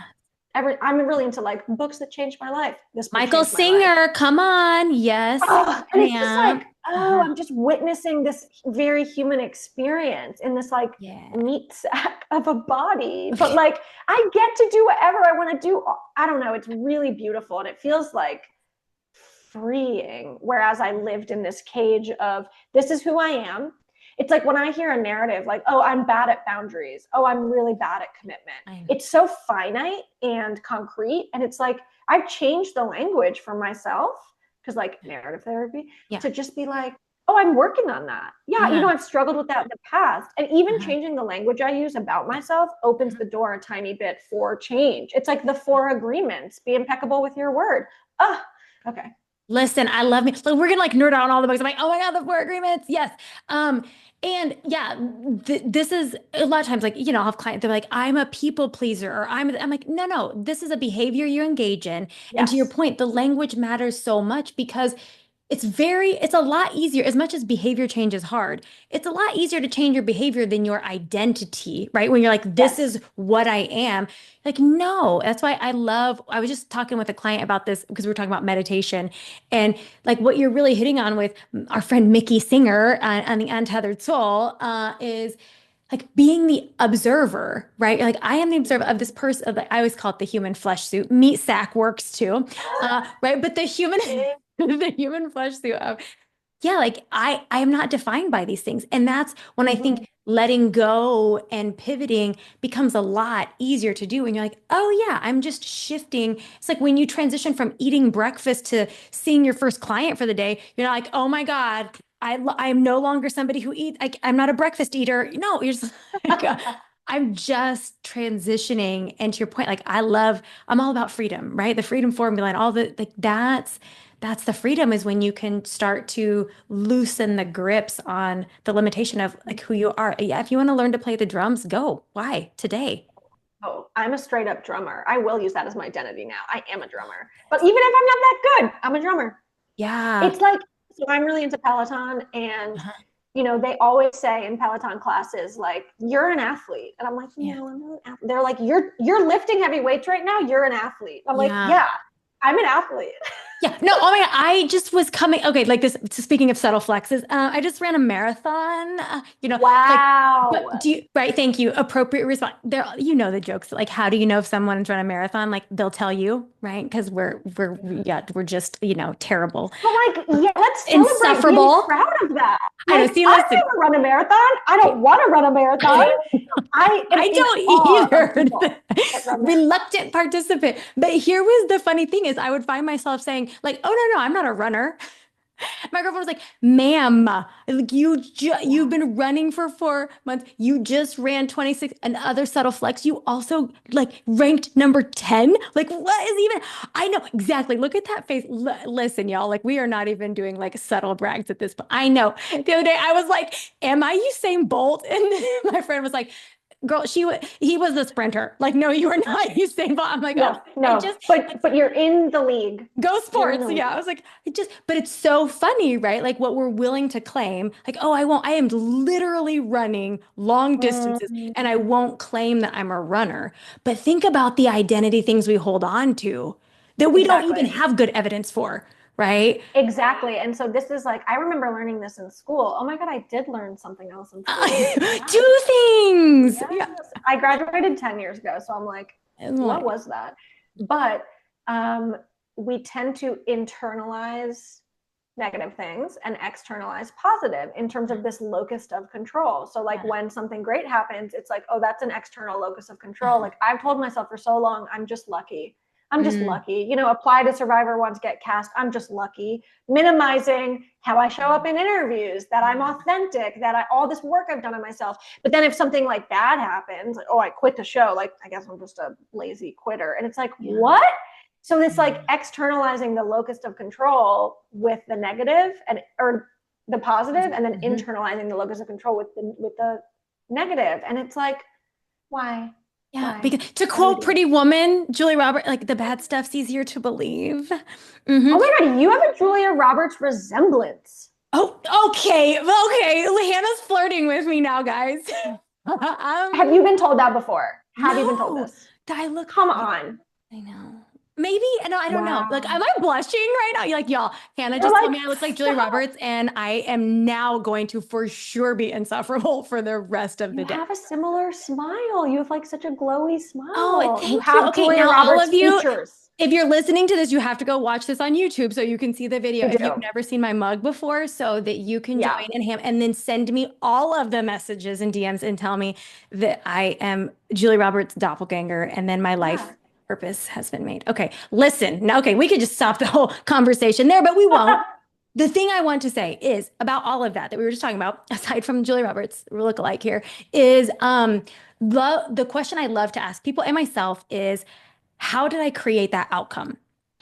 Speaker 2: I'm really into like books that changed my life. This book
Speaker 1: Michael
Speaker 2: changed my life.
Speaker 1: Singer, come on. Yes,
Speaker 2: Oh,
Speaker 1: I
Speaker 2: and it's just like,
Speaker 1: am.
Speaker 2: oh,
Speaker 1: Uh-huh.
Speaker 2: I'm just witnessing this very human experience in this like
Speaker 1: Yeah.
Speaker 2: meat sack of a body. But like, I get to do whatever I want to do. I don't know. It's really beautiful. And it feels like freeing. Whereas I lived in this cage of this is who I am. It's like when I hear a narrative like, oh, I'm bad at boundaries. Oh, I'm really bad at commitment.
Speaker 1: I know.
Speaker 2: It's so finite and concrete. And it's like, I've changed the language for myself because like narrative therapy
Speaker 1: Yeah.
Speaker 2: to just be like, oh, I'm working on that. Yeah,
Speaker 1: Yeah.
Speaker 2: I've struggled with that in the past. And even
Speaker 1: Uh-huh.
Speaker 2: changing the language I use about myself opens
Speaker 1: Uh-huh.
Speaker 2: the door a tiny bit for change. It's like the four agreements be impeccable with your word. Ah, okay.
Speaker 1: Listen, I love me. So we're gonna like nerd out on all the books. I'm like, oh my God, the four agreements. Yes. And yeah, this is a lot of times like, I'll have clients, they're like, I'm a people pleaser, or I'm like, no, no, this is a behavior you engage in. And to your
Speaker 2: Yes.
Speaker 1: point, the language matters so much because it's a lot easier, as much as behavior change is hard, it's a lot easier to change your behavior than your identity, right? When you're like, this
Speaker 2: Yes.
Speaker 1: is what I am. Like, no, that's why I was just talking with a client about this because we were talking about meditation and like what you're really hitting on with our friend Mickey Singer on the Untethered Soul is like being the observer, right? Like I am the observer of this person. I always call it the human flesh suit. Meat sack works too, right? But the human, the human flesh suit of yeah, like I am not defined by these things. And that's when I
Speaker 2: Mhm.
Speaker 1: think letting go and pivoting becomes a lot easier to do. And you're like, oh yeah, I'm just shifting. It's like when you transition from eating breakfast to seeing your first client for the day, you're not like, oh my God, I'm no longer somebody who eats, I'm not a breakfast eater. No, you're just like, I'm just transitioning. And to your point, like I'm all about freedom, right? The freedom formula and all the like that's the freedom is when you can start to loosen the grips on the limitation of like who you are. Yeah, if you want to learn to play the drums, go. Why? Today.
Speaker 2: Oh, I'm a straight up drummer. I will use that as my identity now. I am a drummer. But even if I'm not that good, I'm a drummer.
Speaker 1: Yeah.
Speaker 2: It's like, so I'm really into Peloton and
Speaker 1: Uh-huh.
Speaker 2: they always say in Peloton classes, like, you're an athlete. And I'm like,
Speaker 1: Yeah.
Speaker 2: no, I'm not an athlete. They're like, you're lifting heavy weights right now. You're an athlete. I'm like,
Speaker 1: Yeah.
Speaker 2: yeah, I'm an athlete.
Speaker 1: Yeah, no, oh my God, I just was coming. Okay, like this, speaking of subtle flexes, I just ran a marathon, like, but
Speaker 2: Wow.
Speaker 1: right, thank you. Appropriate response. There, the jokes. Like, how do you know if someone's run a marathon? Like, they'll tell you, right? Because yeah, we're just, terrible,
Speaker 2: But like, yeah, let's celebrate being
Speaker 1: insufferable.
Speaker 2: proud of that.
Speaker 1: I know,
Speaker 2: Like,
Speaker 1: see,
Speaker 2: I've
Speaker 1: listen,
Speaker 2: never run a marathon. I don't want to run a marathon. I am
Speaker 1: I
Speaker 2: in
Speaker 1: don't
Speaker 2: awe of
Speaker 1: either.
Speaker 2: people that run marathons.
Speaker 1: Reluctant participant. But here was the funny thing is I would find myself saying, like, oh no, no, I'm not a runner. My girlfriend was like, "Ma'am, like you've
Speaker 2: Yeah,
Speaker 1: been running for 4 months. You just ran 26." Another subtle flex. You also like ranked number 10. Like what is even? I know exactly. Look at that face. Listen, y'all. Like we are not even doing like subtle brags at this point. I know. The other day I was like, "Am I Usain Bolt?" And my friend was like, "Girl, he was the sprinter. Like no, you are not Usain Bolt." I'm like, "Oh,
Speaker 2: no,
Speaker 1: I
Speaker 2: no.
Speaker 1: just."
Speaker 2: But you're in the league.
Speaker 1: Go
Speaker 2: You're in
Speaker 1: sports.
Speaker 2: the
Speaker 1: Yeah. I
Speaker 2: league.
Speaker 1: was like, but it's so funny, right? Like what we're willing to claim, like, oh, I am literally running long distances and I
Speaker 2: Mm,
Speaker 1: won't claim that I'm a runner. But think about the identity things we hold on to that we don't even
Speaker 2: exactly.
Speaker 1: have good evidence for, right?
Speaker 2: Exactly. And so this is like, I remember learning this in school. Oh my God, I did learn something else in school. Yes.
Speaker 1: Two things.
Speaker 2: Yes.
Speaker 1: Yeah.
Speaker 2: I graduated 10 years ago. So I'm like,
Speaker 1: And
Speaker 2: what
Speaker 1: like,
Speaker 2: was that? But um, we tend to internalize negative things and externalize positive in terms of this locus of control. So, like,
Speaker 1: yeah.
Speaker 2: when something great happens, it's like, oh, that's an external locus of control.
Speaker 1: Uh-huh.
Speaker 2: Like, I've told myself for so long, I'm just lucky. I'm just
Speaker 1: Mm.
Speaker 2: lucky. Apply to Survivor once, get cast. I'm just lucky. Minimizing how I show up in interviews, that I'm authentic, that all this work I've done on myself. But then if something like bad happens, like, oh, I quit the show, like, I guess I'm just a lazy quitter. And it's like,
Speaker 1: Yeah.
Speaker 2: what? So it's
Speaker 1: Yeah.
Speaker 2: like externalizing the locus of control with the negative or the positive, and then
Speaker 1: Mhm.
Speaker 2: internalizing the locus of control with the negative. And it's like, why?
Speaker 1: Yeah,
Speaker 2: Why?
Speaker 1: because to
Speaker 2: Why do we
Speaker 1: quote
Speaker 2: do this?
Speaker 1: Pretty Woman, Julie Roberts, like the bad stuff's easier to believe. Hmm.
Speaker 2: Oh my God, you have a Julia Roberts resemblance.
Speaker 1: Oh, okay. Well, okay. Hannah's flirting with me now, guys.
Speaker 2: Have
Speaker 1: Um,
Speaker 2: you been told that before? Have you been told
Speaker 1: no.
Speaker 2: this?
Speaker 1: I look,
Speaker 2: Come
Speaker 1: yeah,
Speaker 2: on.
Speaker 1: I know. Maybe, no, I don't know. Like, am
Speaker 2: Wow.
Speaker 1: I blushing right now? You're like, y'all, Hannah
Speaker 2: You're
Speaker 1: just told
Speaker 2: like,
Speaker 1: me I look like Julie
Speaker 2: stop.
Speaker 1: Roberts, and I am now going to for sure be insufferable for the rest of
Speaker 2: You
Speaker 1: the day.
Speaker 2: have a similar smile. You have like such a glowy
Speaker 1: Oh,
Speaker 2: smile. You
Speaker 1: thank you.
Speaker 2: have
Speaker 1: Okay,
Speaker 2: Julia
Speaker 1: now all
Speaker 2: Roberts
Speaker 1: of you,
Speaker 2: features.
Speaker 1: if you're listening to this, you have to go watch this on YouTube so you can see the video
Speaker 2: I
Speaker 1: if you've
Speaker 2: do.
Speaker 1: never seen my mug before, so that you can join
Speaker 2: Yeah.
Speaker 1: and then send me all of the messages and DMs and tell me that I am Julie Roberts' doppelganger and then my
Speaker 2: Yeah.
Speaker 1: life purpose has been made. Okay, listen. Now, okay, we could just stop the whole conversation there, but we won't. The thing I want to say is about all of that we were just talking about, aside from Julie Roberts, lookalike here, is the question I love to ask people and myself is, how did I create that outcome?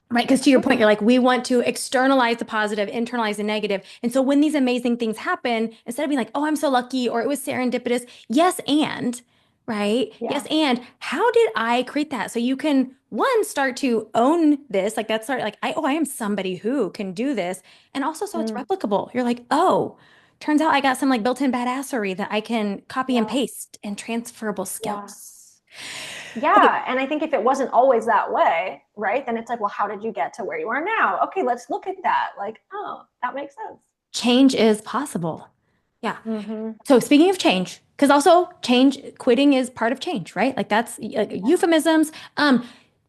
Speaker 1: Right. Because to your point, you're like, we want to externalize the positive, internalize the negative. And so when these amazing things happen, instead of being like, oh, I'm so lucky or it was serendipitous, yes, and right.
Speaker 2: Yeah.
Speaker 1: Yes, and how did I create that? So you can one start to own this, like that's sort of like, I am somebody who can do this. And also so it's
Speaker 2: Mm,
Speaker 1: replicable. You're like, oh, turns out I got some like built-in badassery that I can copy and
Speaker 2: yeah.
Speaker 1: paste and transferable
Speaker 2: Yeah.
Speaker 1: skills. Okay,
Speaker 2: Yeah. And I think if it wasn't always that way, right, then it's like, well, how did you get to where you are now? Okay, let's look at that. Like, oh, that makes sense.
Speaker 1: change is possible. Yeah.
Speaker 2: Mm-hmm.
Speaker 1: So speaking of change, because also change, quitting is part of change, right? Like that's like
Speaker 2: Yeah.
Speaker 1: euphemisms.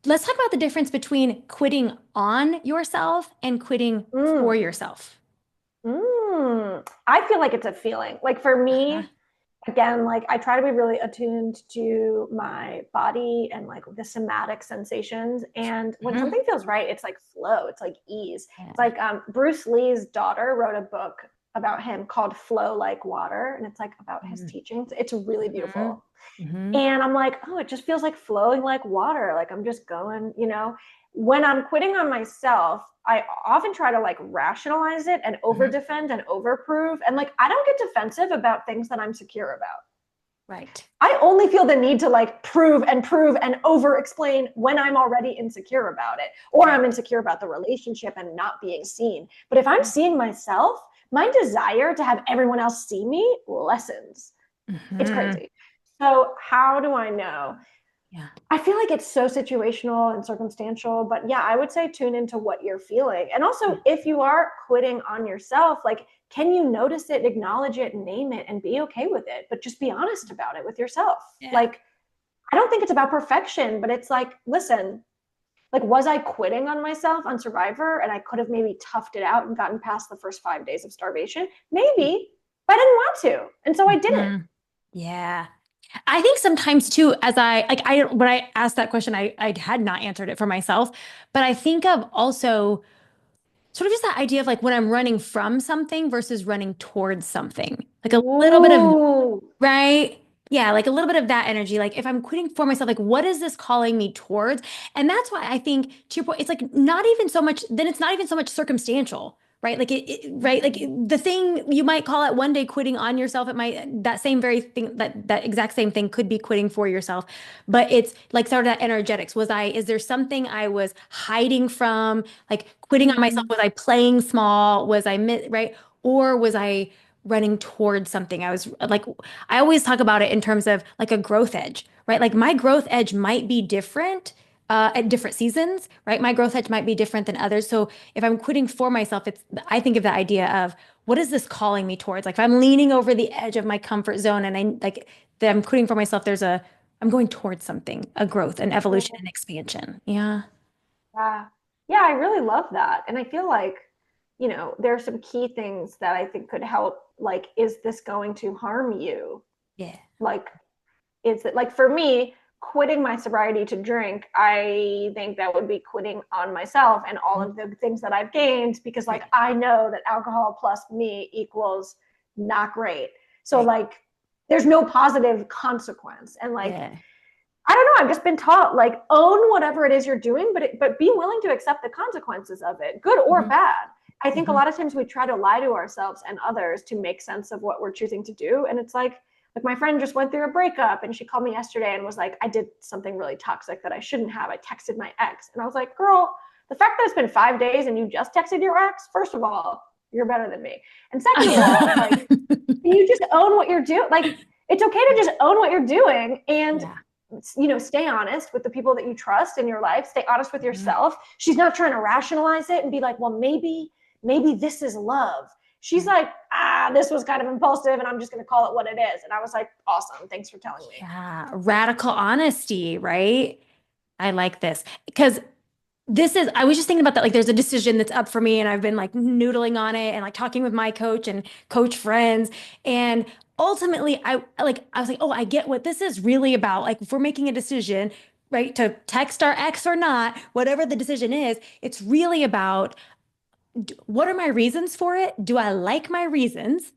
Speaker 1: Let's talk about the difference between quitting on yourself and quitting for
Speaker 2: Mm.
Speaker 1: yourself.
Speaker 2: I feel like it's a feeling. Like for
Speaker 1: Uh-huh.
Speaker 2: me, again, like I try to be really attuned to my body and like the somatic sensations. And when
Speaker 1: Mhm.
Speaker 2: something feels right, it's like flow, it's like ease. It's
Speaker 1: Yeah.
Speaker 2: like Bruce Lee's daughter wrote a book about him called Flow Like Water. And it's like about his
Speaker 1: Mhm.
Speaker 2: teachings. It's really
Speaker 1: Mhm.
Speaker 2: beautiful.
Speaker 1: Mhm.
Speaker 2: And I'm like, oh, it just feels like flowing like water. Like I'm just going. When I'm quitting on myself, I often try to like rationalize it and over
Speaker 1: Mhm.
Speaker 2: defend and over prove. And like, I don't get defensive about things that I'm secure about.
Speaker 1: Right.
Speaker 2: I only feel the need to like prove and over explain when I'm already insecure about it, or
Speaker 1: Right.
Speaker 2: I'm insecure about the relationship and not being seen. But if I'm seeing myself, my desire to have everyone else see me lessens. It's
Speaker 1: Hmm.
Speaker 2: crazy. So how do I know?
Speaker 1: Yeah.
Speaker 2: I feel like it's so situational and circumstantial, but yeah, I would say tune into what you're feeling. And also, if you are quitting on yourself, like, can you notice it, acknowledge it, name it, and be okay with it? But just be honest about it with yourself.
Speaker 1: Yeah.
Speaker 2: Like, I don't think it's about perfection, but it's like, listen, like, was I quitting on myself on Survivor and I could have maybe toughed it out and gotten past the first 5 days of starvation? Maybe, but I didn't want to. And so I didn't.
Speaker 1: Mhm. Yeah. I think sometimes too, as I like, I when I asked that question, I had not answered it for myself, but I think of also sort of just that idea of like when I'm running from something versus running towards something, like a little bit of,
Speaker 2: Ooh.
Speaker 1: right? Yeah, like a little bit of that energy. Like if I'm quitting for myself, like what is this calling me towards? And that's why I think to your point, it's like not even so much, then it's not even so much circumstantial, right? Like right? Like the thing you might call it one day quitting on yourself, it might that same very thing that exact same thing could be quitting for yourself. But it's like sort of that energetics. Is there something I was hiding from? Like quitting on myself,
Speaker 2: Mm-hmm.
Speaker 1: was I playing small? Was I right? Or was I running towards something? I was like, I always talk about it in terms of like a growth edge, right? Like my growth edge might be different at different seasons, right? My growth edge might be different than others. So if I'm quitting for myself, I think of the idea of what is this calling me towards? Like if I'm leaning over the edge of my comfort zone and I like that I'm quitting for myself, I'm going towards something, a growth, an evolution, and expansion. Yeah.
Speaker 2: Yeah. Yeah, I really love that. And I feel like, there are some key things that I think could help. Like, is this going to harm you?
Speaker 1: Yeah.
Speaker 2: Like, is it like for me, quitting my sobriety to drink, I think that would be quitting on myself and all
Speaker 1: Mhm.
Speaker 2: of the things that I've gained because, like,
Speaker 1: Right.
Speaker 2: I know that alcohol plus me equals not great. So,
Speaker 1: Right.
Speaker 2: like, there's no positive consequence. And, like,
Speaker 1: Yeah.
Speaker 2: I don't know. I've just been taught like own whatever it is you're doing, but be willing to accept the consequences of it, good or
Speaker 1: Hmm.
Speaker 2: bad. I think a
Speaker 1: Hmm.
Speaker 2: lot of times we try to lie to ourselves and others to make sense of what we're choosing to do, and it's like my friend just went through a breakup, and she called me yesterday and was like, "I did something really toxic that I shouldn't have. I texted my ex," and I was like, "Girl, the fact that it's been 5 days and you just texted your ex, first of all, you're better than me, and second of all, like, you just own what you're doing. Like, it's okay to just own what you're doing and
Speaker 1: Yeah.
Speaker 2: stay honest with the people that you trust in your life. Stay honest with
Speaker 1: Mhm.
Speaker 2: yourself. She's not trying to rationalize it and be like, well, maybe this is love. She's
Speaker 1: Right.
Speaker 2: like, this was kind of impulsive and I'm just going to call it what it is. And I was like, awesome. Thanks for telling me.
Speaker 1: Yeah. Radical honesty, right? I like this because I was just thinking about that. Like, there's a decision that's up for me, and I've been like noodling on it and like talking with my coach and coach friends. And ultimately, I was like, oh, I get what this is really about. Like, if we're making a decision, right, to text our ex or not, whatever the decision is, it's really about what are my reasons for it? Do I like my reasons?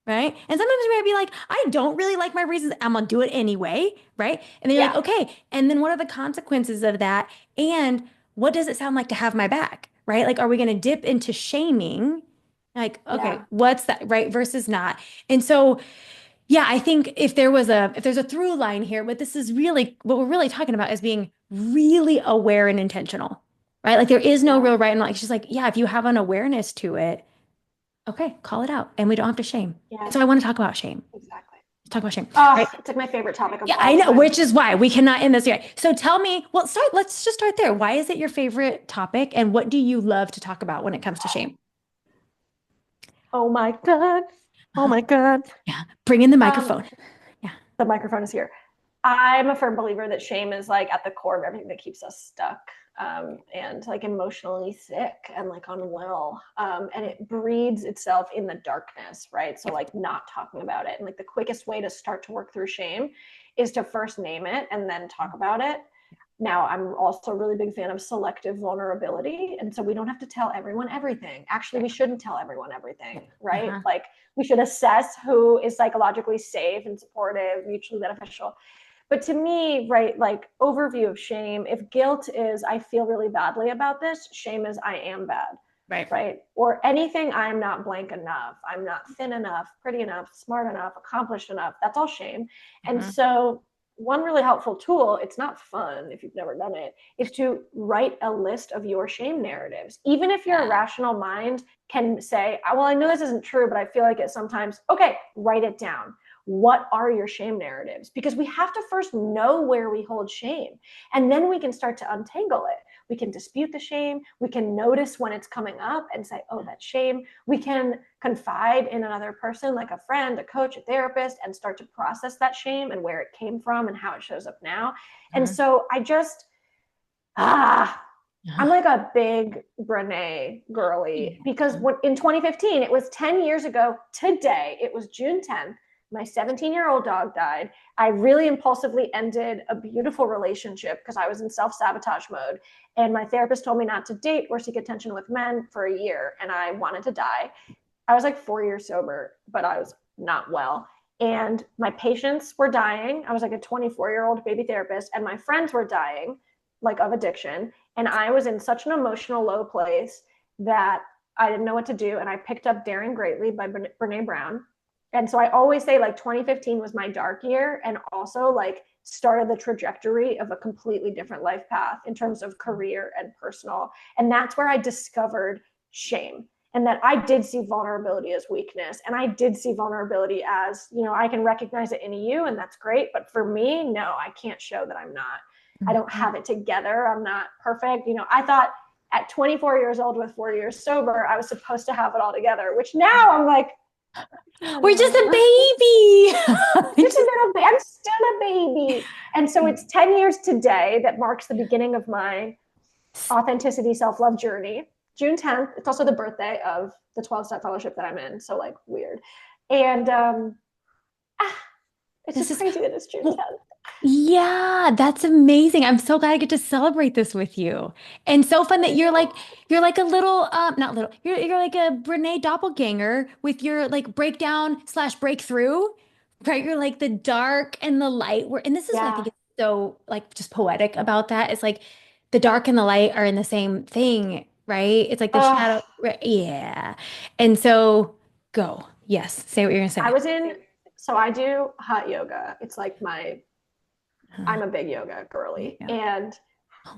Speaker 1: Right. And sometimes you might be like, I don't really like my reasons. I'm gonna do it anyway. Right. And then you're like,
Speaker 2: Yeah.
Speaker 1: okay. And then what are the consequences of that? And what does it sound like to have my back? Right. Like, are we gonna dip into shaming? Like, okay,
Speaker 2: Yeah.
Speaker 1: what's that? Right. Versus not. And so, yeah, I think if there's a through line here, but this is really what we're really talking about is being really aware and intentional. Right. Like there is no
Speaker 2: Yeah.
Speaker 1: real right and wrong. It's just like, yeah, if you have an awareness to it, okay, call it out, and we don't have to shame.
Speaker 2: Yeah.
Speaker 1: So I want to talk about shame.
Speaker 2: Exactly.
Speaker 1: Talk about shame,
Speaker 2: Oh,
Speaker 1: right?
Speaker 2: it's like my favorite topic of
Speaker 1: Yeah,
Speaker 2: all
Speaker 1: I know,
Speaker 2: time.
Speaker 1: which is why we cannot end this yet. So tell me, well, let's just start there. Why is it your favorite topic, and what do you love to talk about when it comes to shame?
Speaker 2: Oh my God. Oh
Speaker 1: Uh-huh.
Speaker 2: my God.
Speaker 1: Yeah, bring in the
Speaker 2: Um,
Speaker 1: microphone. Yeah.
Speaker 2: the microphone is here. I'm a firm believer that shame is like at the core of everything that keeps us stuck, and like emotionally sick and like unwell. And it breeds itself in the darkness, right? So,
Speaker 1: Yep.
Speaker 2: like, not talking about it. And like the quickest way to start to work through shame is to first name it and then talk about it. Now, I'm also a really big fan of selective vulnerability. And so we don't have to tell everyone everything. Actually,
Speaker 1: Right.
Speaker 2: we shouldn't tell everyone everything,
Speaker 1: Yep.
Speaker 2: right?
Speaker 1: Uh-huh.
Speaker 2: Like, we should assess who is psychologically safe and supportive, mutually beneficial. But to me, right, like, overview of shame, if guilt is I feel really badly about this, shame is I am bad,
Speaker 1: Right.
Speaker 2: right? Or anything I'm not blank enough, I'm not thin enough, pretty enough, smart enough, accomplished enough, that's all shame. And
Speaker 1: Uh-huh.
Speaker 2: so one really helpful tool, it's not fun if you've never done it, is to write a list of your shame narratives. Even if your
Speaker 1: Yeah.
Speaker 2: rational mind can say, well, I know this isn't true, but I feel like it sometimes, okay, write it down. What are your shame narratives? Because we have to first know where we hold shame, and then we can start to untangle it. We can dispute the shame. We can notice when it's coming up and say, oh, that's shame. We can confide in another person, like a friend, a coach, a therapist, and start to process that shame and where it came from and how it shows up now. And
Speaker 1: Uh-huh.
Speaker 2: so I just, I'm
Speaker 1: Uh-huh.
Speaker 2: like a big Brene girly, because in 2015, it was 10 years ago today, it was June 10th. My 17-year-old dog died. I really impulsively ended a beautiful relationship because I was in self-sabotage mode. And my therapist told me not to date or seek attention with men for a year. And I wanted to die. I was like 4 years sober, but I was not well. And my patients were dying. I was like a 24-year-old baby therapist, and my friends were dying, like of addiction. And I was in such an emotional low place that I didn't know what to do. And I picked up Daring Greatly by Brene Brown. And so I always say like 2015 was my dark year, and also like started the trajectory of a completely different life path in terms of career and personal. And that's where I discovered shame, and that I did see vulnerability as weakness. And I did see vulnerability as, I can recognize it in you, and that's great. But for me, no, I can't show that I don't have it together. I'm not perfect. I thought at 24 years old with 4 years sober, I was supposed to have it all together, which now I'm like,
Speaker 1: We're just a baby.
Speaker 2: I'm still a baby. And so it's 10 years today that marks the beginning of my authenticity self-love journey. June 10th. It's also the birthday of the 12-step fellowship that I'm in. So like weird. And it's
Speaker 1: This
Speaker 2: just
Speaker 1: is
Speaker 2: crazy that it's June 10th.
Speaker 1: Yeah, that's amazing. I'm so glad I get to celebrate this with you. And so fun that you're like a little not little, you're like a Brene doppelganger with your like breakdown slash breakthrough, right? You're like the dark and the light. And this is what I think
Speaker 2: Yeah.
Speaker 1: is so like just poetic about that. It's like the dark and the light are in the same thing, right? It's like the
Speaker 2: Uh,
Speaker 1: shadow, right? Yeah. And so go. Yes, say what you're gonna
Speaker 2: I
Speaker 1: say.
Speaker 2: was in, so I do hot yoga. It's like
Speaker 1: Uh,
Speaker 2: I'm a big yoga girly.
Speaker 1: yeah.
Speaker 2: And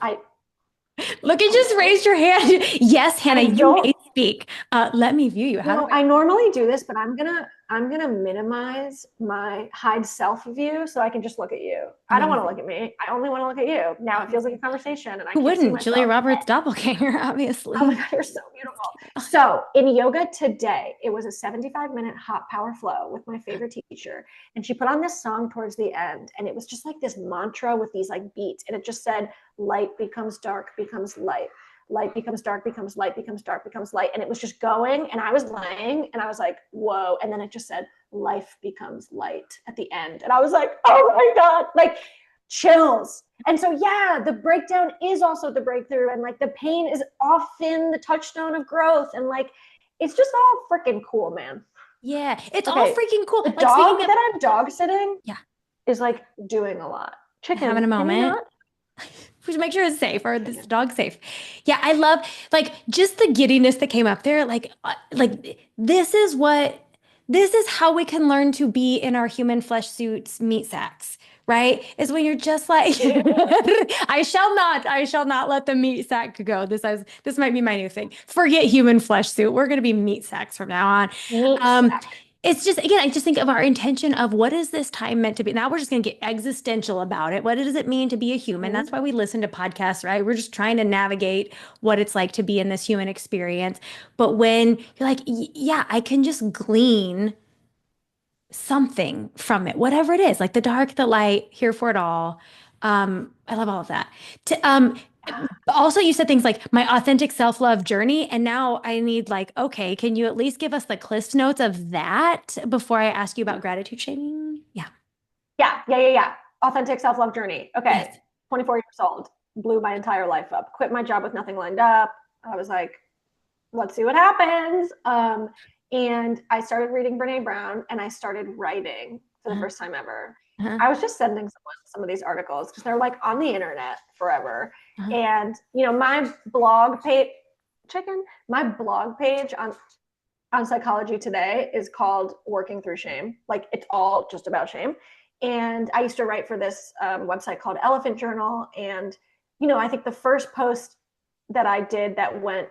Speaker 2: I,
Speaker 1: Look, you
Speaker 2: oh
Speaker 1: just
Speaker 2: no,
Speaker 1: raised your hand. Yes, Hannah,
Speaker 2: I
Speaker 1: you
Speaker 2: don't
Speaker 1: may speak. Let me view you. How do I?
Speaker 2: I normally do this, but I'm gonna minimize my hide self view so I can just look at you. I don't want to look
Speaker 1: Amazing.
Speaker 2: at me. I only want to look at you. Now it feels like a conversation, and I
Speaker 1: Who
Speaker 2: can't see
Speaker 1: wouldn't? Julia
Speaker 2: myself.
Speaker 1: Roberts' doppelganger,
Speaker 2: Oh my
Speaker 1: obviously.
Speaker 2: God, you're so beautiful. So in yoga today, it was a 75-minute hot power flow with my favorite teacher. And she put on this song towards the end. And it was just like this mantra with these like beats. And it just said, light becomes dark, becomes light. Light becomes dark, becomes light, becomes dark, becomes light. And it was just going. And I was lying and I was like, whoa. And then it just said, life becomes light at the end. And I was like, oh my God, like chills. And so, yeah, the breakdown is also the breakthrough. And like the pain is often the touchstone of growth. And like, it's just all freaking cool, man.
Speaker 1: Yeah, it's all
Speaker 2: Okay.
Speaker 1: freaking cool.
Speaker 2: The
Speaker 1: Like
Speaker 2: dog
Speaker 1: speaking of,
Speaker 2: that I'm dog sitting
Speaker 1: yeah,
Speaker 2: is like doing a lot.
Speaker 1: having a
Speaker 2: Chicken, can you
Speaker 1: moment.
Speaker 2: not?
Speaker 1: We should make sure it's safe or this
Speaker 2: Chicken.
Speaker 1: dog's safe. Yeah, I love like just the giddiness that came up there. Like this is how we can learn to be in our human flesh suits, meat sacks, right? Is when you're just like, I shall not let the meat sack go. This might be my new thing. Forget human flesh suit. We're gonna be meat sacks from now on.
Speaker 2: Meat
Speaker 1: Um,
Speaker 2: sack.
Speaker 1: it's just, again, I just think of our intention of what is this time meant to be? Now we're just going to get existential about it. What does it mean to be a human? That's
Speaker 2: Mm-hmm.
Speaker 1: why we listen to podcasts, right? We're just trying to navigate what it's like to be in this human experience. But when you're like, yeah, I can just glean something from it, whatever it is, like the dark, the light, here for it all. I love all of that. Also, you said things like my authentic self-love journey, and now I need like, okay, can you at least give us the Cliff Notes of that before I ask you about gratitude shaming? Yeah.
Speaker 2: Yeah. Authentic self love journey. Okay.
Speaker 1: Yes.
Speaker 2: 24 years old. Blew my entire life up. Quit my job with nothing lined up. I was like, let's see what happens. And I started reading Brene Brown, and I started writing for the
Speaker 1: Uh-huh.
Speaker 2: first time ever.
Speaker 1: Uh-huh.
Speaker 2: I was just sending someone some of these articles because they're like on the internet forever.
Speaker 1: Uh-huh.
Speaker 2: And my blog page, my blog page on Psychology Today is called Working Through Shame. Like it's all just about shame. And I used to write for this website called Elephant Journal. And, I think the first post that I did that went,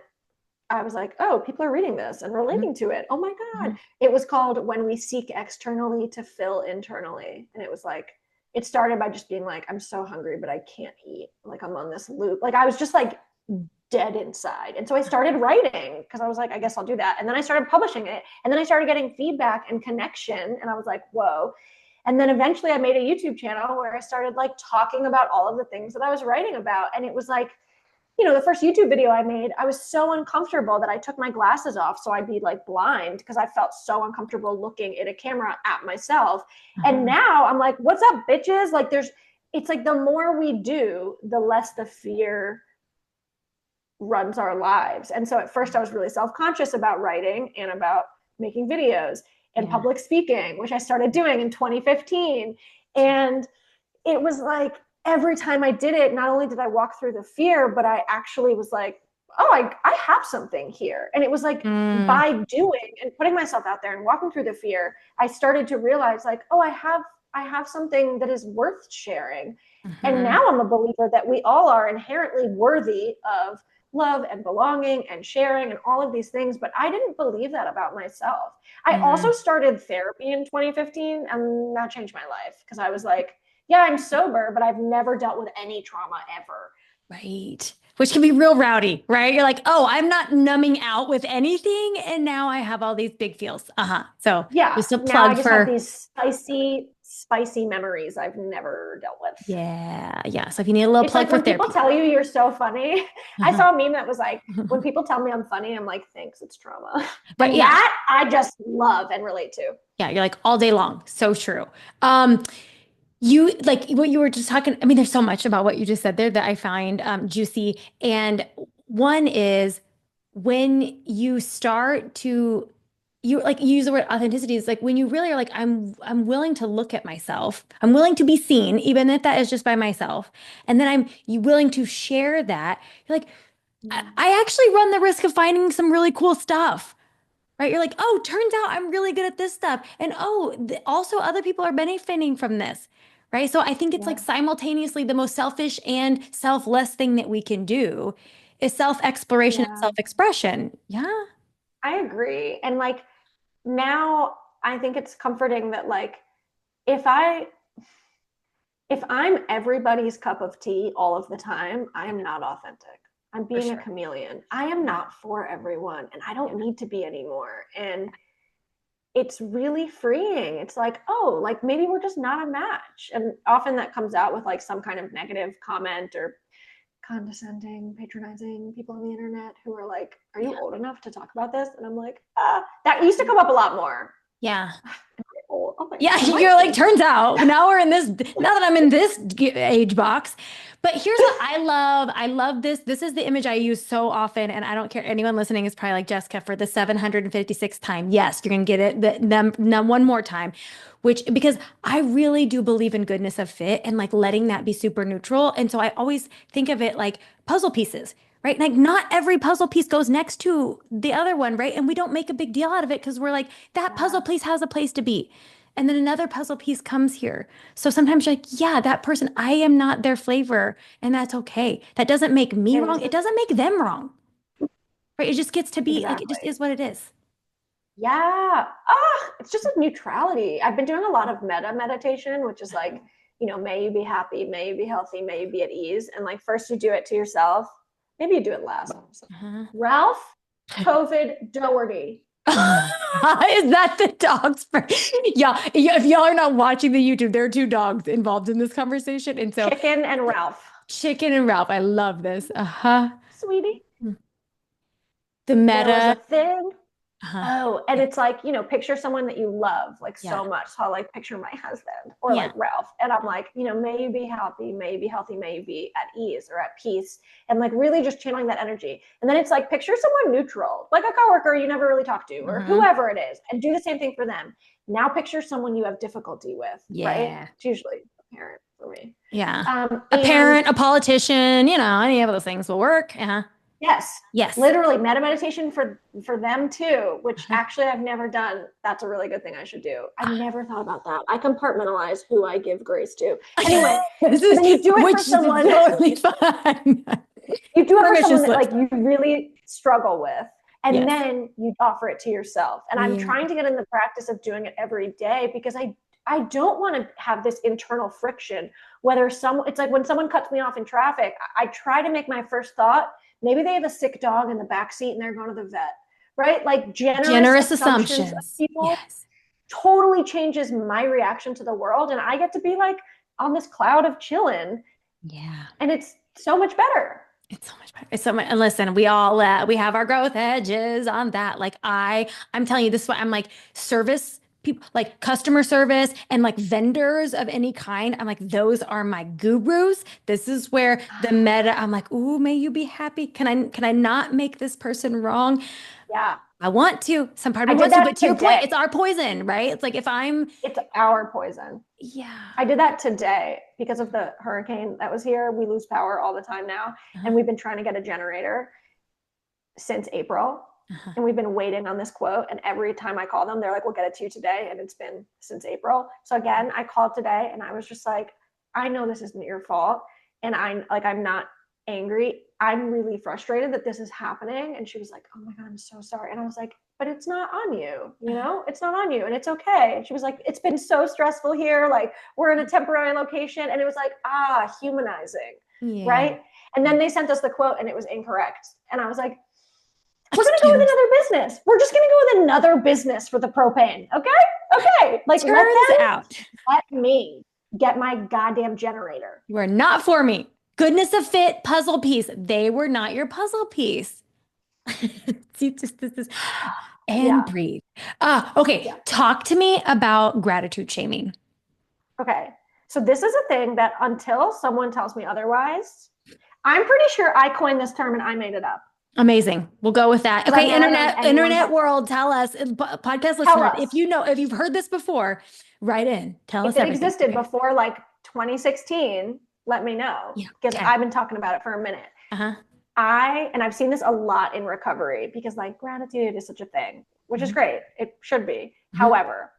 Speaker 2: I was like, oh, people are reading this and
Speaker 1: Mhm.
Speaker 2: relating to it. Oh my God.
Speaker 1: Mhm.
Speaker 2: It was called When We Seek Externally to Fill Internally. And it was like, it started by just being like, I'm so hungry, but I can't eat. Like I'm on this loop. Like I was just like dead inside. And so I started writing because I was like, I guess I'll do that. And then I started publishing it. And then I started getting feedback and connection. And I was like, whoa. And then eventually I made a YouTube channel where I started like talking about all of the things that I was writing about. And it was like, the first YouTube video I made, I was so uncomfortable that I took my glasses off so I'd be like blind because I felt so uncomfortable looking at a camera at myself. And
Speaker 1: Uh-huh.
Speaker 2: now I'm like, what's up, bitches? Like it's like the more we do, the less the fear runs our lives. And so at first I was really self-conscious about writing and about making videos and
Speaker 1: Yeah.
Speaker 2: public speaking, which I started doing in 2015. And it was like every time I did it, not only did I walk through the fear, but I actually was like, oh, I have something here. And it was like
Speaker 1: Mm,
Speaker 2: by doing and putting myself out there and walking through the fear, I started to realize like, oh, I have something that is worth sharing. And
Speaker 1: mhm.
Speaker 2: now I'm a believer that we all are inherently worthy of love and belonging and sharing and all of these things. But I didn't believe that about myself. I also
Speaker 1: Mm.
Speaker 2: started therapy in 2015 and that changed my life because I was like, yeah, I'm sober, but I've never dealt with any trauma ever.
Speaker 1: Right. Which can be real rowdy, right? You're like, oh, I'm not numbing out with anything. And now I have all these big feels. Uh-huh. So
Speaker 2: Yeah,
Speaker 1: just a
Speaker 2: now I
Speaker 1: plug
Speaker 2: just have
Speaker 1: for,
Speaker 2: these spicy memories I've never dealt with.
Speaker 1: yeah. Yeah. So if you need a little
Speaker 2: It's
Speaker 1: plug
Speaker 2: like
Speaker 1: for
Speaker 2: when people
Speaker 1: therapy.
Speaker 2: tell you you're so funny. I
Speaker 1: Uh-huh.
Speaker 2: saw a meme that was like, when people tell me I'm funny, I'm like, thanks, it's trauma.
Speaker 1: Right.
Speaker 2: And
Speaker 1: Yeah.
Speaker 2: that I just love and relate to.
Speaker 1: Yeah. You're like all day long. So true. You like what you were just talking. I mean, there's so much about what you just said there that I find juicy. And one is when you start to you like you use the word authenticity. It's like when you really are like, I'm willing to look at myself. I'm willing to be seen, even if that is just by myself. And then I'm you willing to share that. You're like, I actually run the risk of finding some really cool stuff. Right? You're like, oh, turns out I'm really good at this stuff. And oh, also other people are benefiting from this. Right? So I think it's like
Speaker 2: Yeah,
Speaker 1: simultaneously the most selfish and selfless thing that we can do is self-exploration and
Speaker 2: yeah,
Speaker 1: self-expression. Yeah.
Speaker 2: I agree. And like now, I think it's comforting that like if I if I'm everybody's cup of tea all of the time, I am not authentic. I'm
Speaker 1: For
Speaker 2: being a
Speaker 1: sure.
Speaker 2: chameleon. I am
Speaker 1: Yeah.
Speaker 2: not for everyone, and I
Speaker 1: Yeah.
Speaker 2: don't need to be anymore. And it's really freeing. It's like, oh, like maybe we're just not a match. And often that comes out with like some kind of negative comment or condescending, patronizing people on the internet who are like, are you
Speaker 1: Yeah.
Speaker 2: old enough to talk about this? And I'm like, that used to come up a lot more.
Speaker 1: Yeah.
Speaker 2: Oh, oh my,
Speaker 1: Yeah,
Speaker 2: I
Speaker 1: you're
Speaker 2: might
Speaker 1: like,
Speaker 2: be.
Speaker 1: turns out now we're in this, now that I'm in this age box. But here's what I love. I love this. This is the image I use so often. And I don't care. Anyone listening is probably like, Jessica, for the 756th time. Yes, you're going to get it one more time, which because I really do believe in goodness of fit and like letting that be super neutral. And so I always think of it like puzzle pieces. Right. Like not every puzzle piece goes next to the other one. Right. And we don't make a big deal out of it because we're like, that puzzle
Speaker 2: Yeah,
Speaker 1: piece has a place to be. And then another puzzle piece comes here. So sometimes you're like, yeah, that person, I am not their flavor, and that's okay. That doesn't make me
Speaker 2: it
Speaker 1: wrong.
Speaker 2: is
Speaker 1: It doesn't make them wrong, right? It just gets to be like, it just
Speaker 2: exactly.
Speaker 1: is what it is.
Speaker 2: Yeah. It's just like neutrality. I've been doing a lot of meta meditation, which is like, may you be happy, may you be healthy, may you be at ease. And like, first you do it to yourself. Maybe you do it last.
Speaker 1: Uh-huh.
Speaker 2: Ralph COVID Doherty.
Speaker 1: Is that the dogs for? Yeah, if y'all are not watching the YouTube, there are two dogs involved in this conversation. And so
Speaker 2: Chicken and Ralph.
Speaker 1: Chicken and Ralph, I love this. Uh-huh.
Speaker 2: Sweetie,
Speaker 1: The
Speaker 2: there was a
Speaker 1: meta.
Speaker 2: thing.
Speaker 1: Uh-huh.
Speaker 2: Oh, and
Speaker 1: Yeah.
Speaker 2: it's like, picture someone that you love like
Speaker 1: Yeah.
Speaker 2: so much. So I like picture my husband or
Speaker 1: Yeah.
Speaker 2: like Ralph. And I'm like, may you be happy, may you be healthy, may you be at ease or at peace. And like really just channeling that energy. And then it's like picture someone neutral, like a coworker you never really talk to, or
Speaker 1: Hmm.
Speaker 2: whoever it is, and do the same thing for them. Now picture someone you have difficulty with, right?
Speaker 1: Yeah.
Speaker 2: It's usually a parent for me.
Speaker 1: Yeah. A
Speaker 2: And
Speaker 1: parent, a politician, any of those things will work. Uh-huh.
Speaker 2: Yes,
Speaker 1: Yes.
Speaker 2: literally meta meditation for them too, which
Speaker 1: Uh-huh.
Speaker 2: actually I've never done. That's a really good thing I should do. I never thought about that. I compartmentalize who I give grace to. Anyway,
Speaker 1: This
Speaker 2: but
Speaker 1: is,
Speaker 2: then you do it for
Speaker 1: which is
Speaker 2: someone,
Speaker 1: totally fine.
Speaker 2: you do it for
Speaker 1: Permission
Speaker 2: someone that
Speaker 1: slips.
Speaker 2: like you really struggle with, and
Speaker 1: Yes.
Speaker 2: then you offer it to yourself. And I'm
Speaker 1: Yeah.
Speaker 2: trying to get in the practice of doing it every day because I don't want to have this internal friction. Whether some, it's like when someone cuts me off in traffic, I try to make my first thought, maybe they have a sick dog in the back seat and they're going to the vet, right? Like generous
Speaker 1: Generous
Speaker 2: assumptions of
Speaker 1: assumptions.
Speaker 2: people
Speaker 1: Yes.
Speaker 2: totally changes my reaction to the world. And I get to be like on this cloud of chilling.
Speaker 1: Yeah.
Speaker 2: And it's so much better.
Speaker 1: It's so much better. It's so much. And listen, we all we have our growth edges on that. Like I'm telling you, this is why I'm like service people, like customer service and like vendors of any kind. I'm like, those are my gurus. This is where the meta. I'm like, ooh, may you be happy. Can I not make this person wrong?
Speaker 2: Yeah.
Speaker 1: I want to. Some part of
Speaker 2: I
Speaker 1: me
Speaker 2: did
Speaker 1: wants to,
Speaker 2: that
Speaker 1: but to your
Speaker 2: today.
Speaker 1: point, it's our poison, right? It's like if I'm,
Speaker 2: It's our poison.
Speaker 1: yeah.
Speaker 2: I did that today because of the hurricane that was here. We lose power all the time now.
Speaker 1: Uh-huh,
Speaker 2: And we've been trying to get a generator since April.
Speaker 1: uh-huh.
Speaker 2: And we've been waiting on this quote. And every time I call them, they're like, we'll get it to you today. And it's been since April. So again, I called today and I was just like, I know this isn't your fault. And I'm not angry. I'm really frustrated that this is happening. And she was like, oh my God, I'm so sorry. And I was like, but it's not on you, it's not on you and it's okay. And she was like, it's been so stressful here. Like we're in a temporary location. And it was like, humanizing.
Speaker 1: Yeah.
Speaker 2: Right. And then they sent us the quote and it was incorrect. And I was like, we're going to go with
Speaker 1: Excuse.
Speaker 2: another business. We're just going to go with another business for the propane. Okay. Okay. Like
Speaker 1: Turns out
Speaker 2: let me get my goddamn generator.
Speaker 1: you are not for me. Goodness of fit puzzle piece. They were not your puzzle piece. See, just this and
Speaker 2: Yeah.
Speaker 1: breathe. Okay.
Speaker 2: Yeah.
Speaker 1: Talk to me about gratitude shaming.
Speaker 2: Okay. So this is a thing that until someone tells me otherwise, I'm pretty sure I coined this term and I made it up.
Speaker 1: Amazing. We'll go with that.
Speaker 2: Because I've
Speaker 1: Okay,
Speaker 2: never heard anyone
Speaker 1: internet
Speaker 2: talk.
Speaker 1: world, tell us, podcast
Speaker 2: Tell
Speaker 1: listener,
Speaker 2: us
Speaker 1: if you've heard this before, write in. Tell
Speaker 2: if
Speaker 1: us
Speaker 2: it
Speaker 1: everything.
Speaker 2: existed
Speaker 1: Okay.
Speaker 2: before like 2016. Let me know
Speaker 1: Yeah.
Speaker 2: because
Speaker 1: Okay.
Speaker 2: I've been talking about it for a minute.
Speaker 1: Uh-huh.
Speaker 2: And I've seen this a lot in recovery because like gratitude is such a thing, which is
Speaker 1: Mhm.
Speaker 2: great. It should be.
Speaker 1: Mhm.
Speaker 2: However,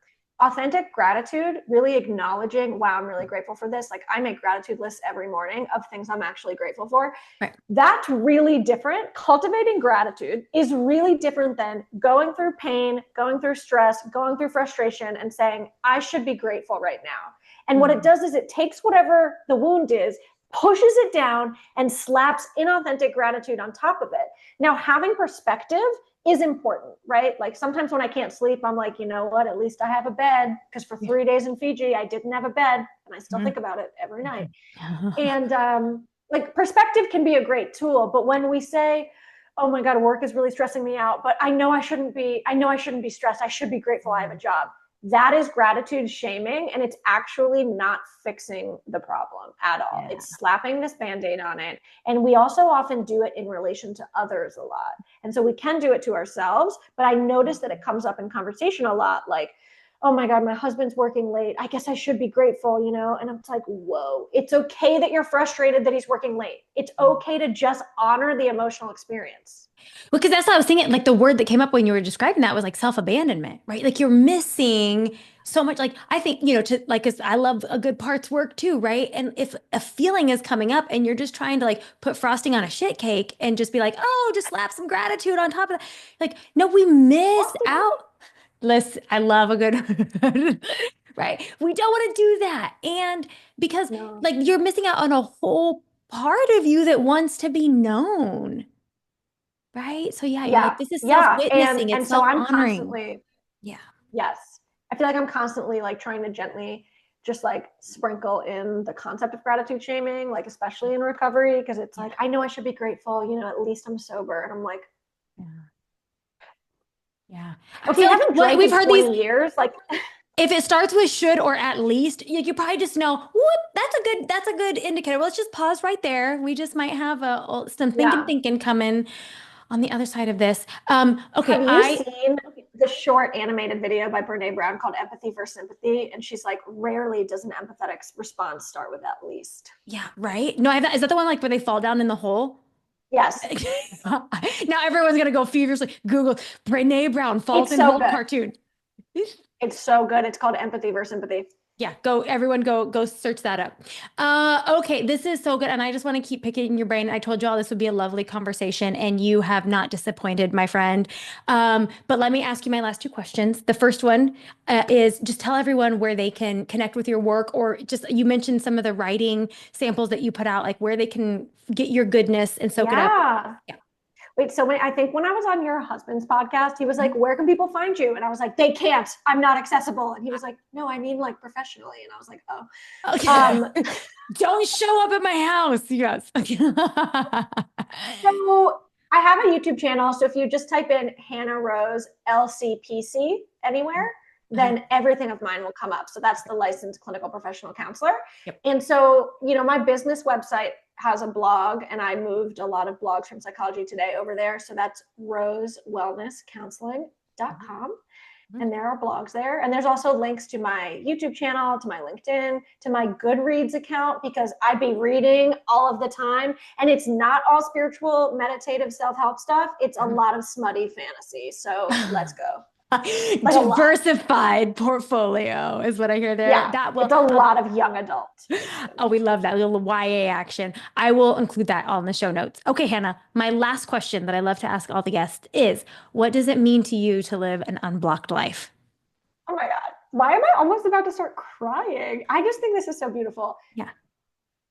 Speaker 2: authentic gratitude, really acknowledging, wow, I'm really grateful for this. Like I make gratitude lists every morning of things I'm actually grateful for.
Speaker 1: Right.
Speaker 2: That's really different. Cultivating gratitude is really different than going through pain, going through stress, going through frustration and saying, I should be grateful right now. And what it does is it takes whatever the wound is, pushes it down and slaps inauthentic gratitude on top of it. Now, having perspective is important, right? Like sometimes when I can't sleep, I'm like, you know what? At least I have a bed. Because for 3 days in Fiji, I didn't have a bed. And I still think about it every night. And like perspective can be a great tool. But when we say, oh my God, work is really stressing me out, but I know I shouldn't be stressed. I should be grateful I have a job. That is gratitude shaming. And it's actually not fixing the problem at all.
Speaker 1: Yeah.
Speaker 2: It's slapping this band-aid on it. And we also often do it in relation to others a lot. And so we can do it to ourselves, but I notice that it comes up in conversation a lot. Like, oh my God, my husband's working late. I guess I should be grateful, And I'm like, whoa, it's okay that you're frustrated that he's working late. It's okay to just honor the emotional experience.
Speaker 1: Well, because that's what I was thinking. Like the word that came up when you were describing that was like self-abandonment, right? Like you're missing so much. Like I think, to like, 'cause I love a good parts work too, right? And if a feeling is coming up and you're just trying to like put frosting on a shit cake and just be like, oh, just slap some gratitude on top of that. Like, no, we miss out. Listen, I love a good, right? We don't want to do that. And because
Speaker 2: No.
Speaker 1: like you're missing out on a whole part of you that wants to be known. Right? So yeah, you're like,
Speaker 2: Yeah.
Speaker 1: this is
Speaker 2: Yeah.
Speaker 1: self-witnessing,
Speaker 2: And
Speaker 1: it's
Speaker 2: so I'm
Speaker 1: self-honoring.
Speaker 2: constantly,
Speaker 1: Yeah.
Speaker 2: yes. I feel like I'm constantly like trying to gently just like sprinkle in the concept of gratitude shaming, like especially in recovery, because it's
Speaker 1: Yeah.
Speaker 2: like, I know I should be grateful, at least I'm sober. And I'm like,
Speaker 1: Yeah. Yeah. I
Speaker 2: if you
Speaker 1: feel like
Speaker 2: haven't
Speaker 1: what
Speaker 2: drank
Speaker 1: we've
Speaker 2: in
Speaker 1: heard these,
Speaker 2: 20 years, like
Speaker 1: if it starts with should or at least, you probably just know, whoop, that's a good indicator. Well, let's just pause right there. We just might have some
Speaker 2: yeah.
Speaker 1: thinking coming on the other side of this. Okay,
Speaker 2: Have you seen the short animated video by Brene Brown called Empathy for Sympathy? And she's like, rarely does an empathetic response start with at least.
Speaker 1: yeah, right. No, is that the one like where they fall down in the hole?
Speaker 2: Yes,
Speaker 1: Now everyone's gonna go feverishly Google Brene Brown
Speaker 2: it's
Speaker 1: Fulton
Speaker 2: so
Speaker 1: Hall
Speaker 2: good.
Speaker 1: cartoon.
Speaker 2: It's so good. It's called Empathy versus Sympathy.
Speaker 1: Yeah, everyone go search that up. Okay, this is so good. And I just want to keep picking your brain. I told you all this would be a lovely conversation, and you have not disappointed, my friend. But let me ask you my last two questions. The first one is just tell everyone where they can connect with your work, or just you mentioned some of the writing samples that you put out, like where they can get your goodness and soak it up.
Speaker 2: Yeah.
Speaker 1: Yeah.
Speaker 2: Wait, so I think when I was on your husband's podcast, he was like,
Speaker 1: Mhm.
Speaker 2: "Where can people find you?" And I was like, "They can't. I'm not accessible." And he was like, "No, I mean like professionally." And I was like, "Oh."
Speaker 1: Okay.
Speaker 2: Um,
Speaker 1: Don't show up at my house. Yes.
Speaker 2: so I have a YouTube channel. So if you just type in Hannah Rose LCPC anywhere,
Speaker 1: Uh-huh.
Speaker 2: then everything of mine will come up. So that's the licensed clinical professional counselor.
Speaker 1: Yep.
Speaker 2: And so, my business website has a blog, and I moved a lot of blogs from Psychology Today over there. So that's rosewellnesscounseling.com.
Speaker 1: Mhm.
Speaker 2: And there are blogs there. And there's also links to my YouTube channel, to my LinkedIn, to my Goodreads account, because I be reading all of the time. And it's not all spiritual, meditative, self help stuff. It's a lot of smutty fantasy. So let's go. Like a lot.
Speaker 1: Diversified portfolio is what I hear there.
Speaker 2: Yeah.
Speaker 1: That will,
Speaker 2: It's a lot of young adult
Speaker 1: oh,
Speaker 2: fiction.
Speaker 1: we love that little YA action. I will include that all in the show notes. Okay, Hannah, my last question that I love to ask all the guests is, what does it mean to you to live an unblocked life?
Speaker 2: Oh my God. Why am I almost about to start crying? I just think this is so beautiful.
Speaker 1: Yeah.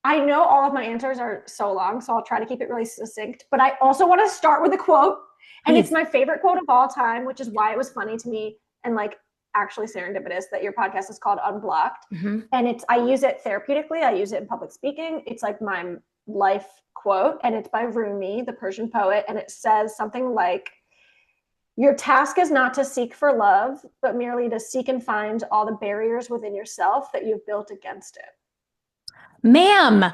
Speaker 2: I know all of my answers are so long, so I'll try to keep it really succinct. But I also want to start with a quote. And it's
Speaker 1: Please.
Speaker 2: my favorite quote of all time, which is why it was funny to me and like actually serendipitous that your podcast is called Unblocked.
Speaker 1: Hmm.
Speaker 2: And I use it therapeutically, I use it in public speaking. It's like my life quote, and it's by Rumi, the Persian poet. And it says something like, your task is not to seek for love, but merely to seek and find all the barriers within yourself that you've built against it.
Speaker 1: Ma'am,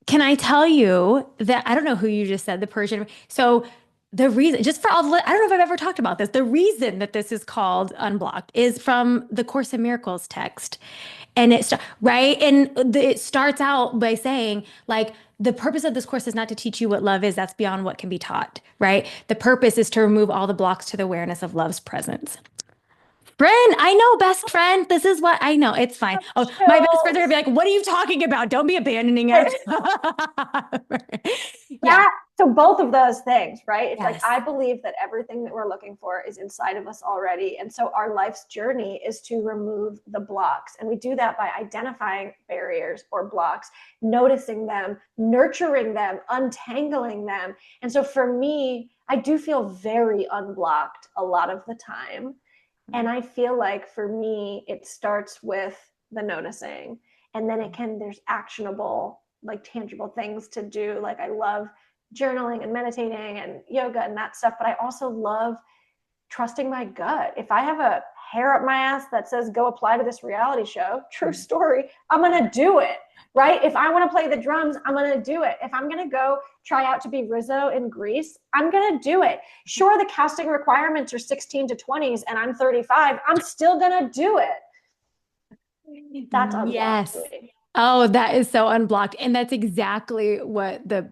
Speaker 1: can I tell you that I don't know who you just said the Persian. So the reason, just for all the, I don't know if I've ever talked about this. The reason that this is called Unblocked is from the Course in Miracles text. And right. And it starts out by saying, like, the purpose of this course is not to teach you what love is. That's beyond what can be taught, right? The purpose is to remove all the blocks to the awareness of love's presence. Friend, I know, best friend. This is what I know. It's fine. Oh, my best friend are
Speaker 2: Chills.
Speaker 1: gonna be like, "What are you talking about? Don't be abandoning us." Yeah.
Speaker 2: That so both of those things, right? It's like
Speaker 1: Yes.
Speaker 2: I believe that everything that we're looking for is inside of us already. And so our life's journey is to remove the blocks. And we do that by identifying barriers or blocks, noticing them, nurturing them, untangling them. And so for me, I do feel very unblocked a lot of the time. And I feel like for me, it starts with the noticing. And then there's actionable, like tangible things to do. Like I love journaling and meditating and yoga and that stuff, but I also love trusting my gut. If I have a hair up my ass that says go apply to this reality show, true story, I'm going to do it, right? If I want to play the drums, I'm going to do it. If I'm going to go try out to be Rizzo in Greece, I'm going to do it. Sure, the casting requirements are 16 to 20s and I'm 35. I'm still going to do it. That's unblocked to
Speaker 1: Yes.
Speaker 2: me.
Speaker 1: Oh, that is so unblocked. And that's exactly what that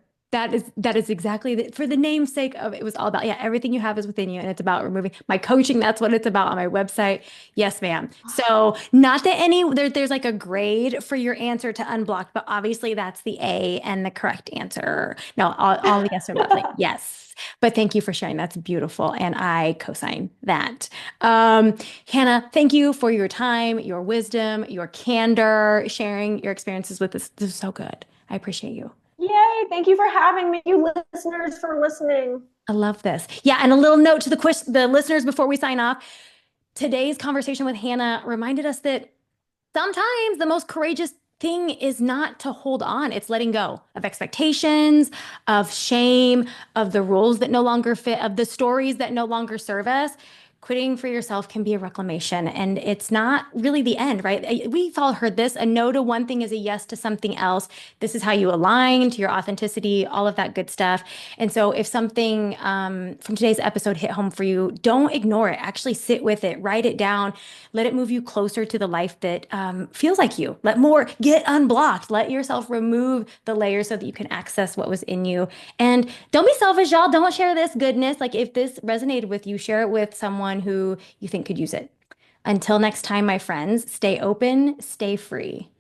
Speaker 1: is exactly for the namesake of it was all about. Yeah, everything you have is within you, and it's about removing my coaching. That's what it's about on my website. Yes, ma'am. So not that there's like a grade for your answer to unblocked, but obviously that's the A and the correct answer. No, all the yes are lovely. Yes. But thank you for sharing. That's beautiful. And I co-sign that. Hannah, thank you for your time, your wisdom, your candor, sharing your experiences with us. This is so good. I appreciate you.
Speaker 2: Yay. Thank you for having me. You listeners for listening.
Speaker 1: I love this. Yeah, and a little note to the listeners before we sign off. Today's conversation with Hannah reminded us that sometimes the most courageous thing is not to hold on. It's letting go of expectations, of shame, of the rules that no longer fit, of the stories that no longer serve us. quitting for yourself can be a reclamation, and it's not really the end, right? We've all heard this. A no to one thing is a yes to something else. This is how you align to your authenticity, all of that good stuff. And so if something from today's episode hit home for you, don't ignore it. Actually sit with it, write it down, let it move you closer to the life that feels like you. Let more get unblocked. Let yourself remove the layers so that you can access what was in you. And don't be selfish, y'all. Don't share this goodness. Like if this resonated with you, share it with someone who you think could use it. Until next time, my friends, stay open, stay free.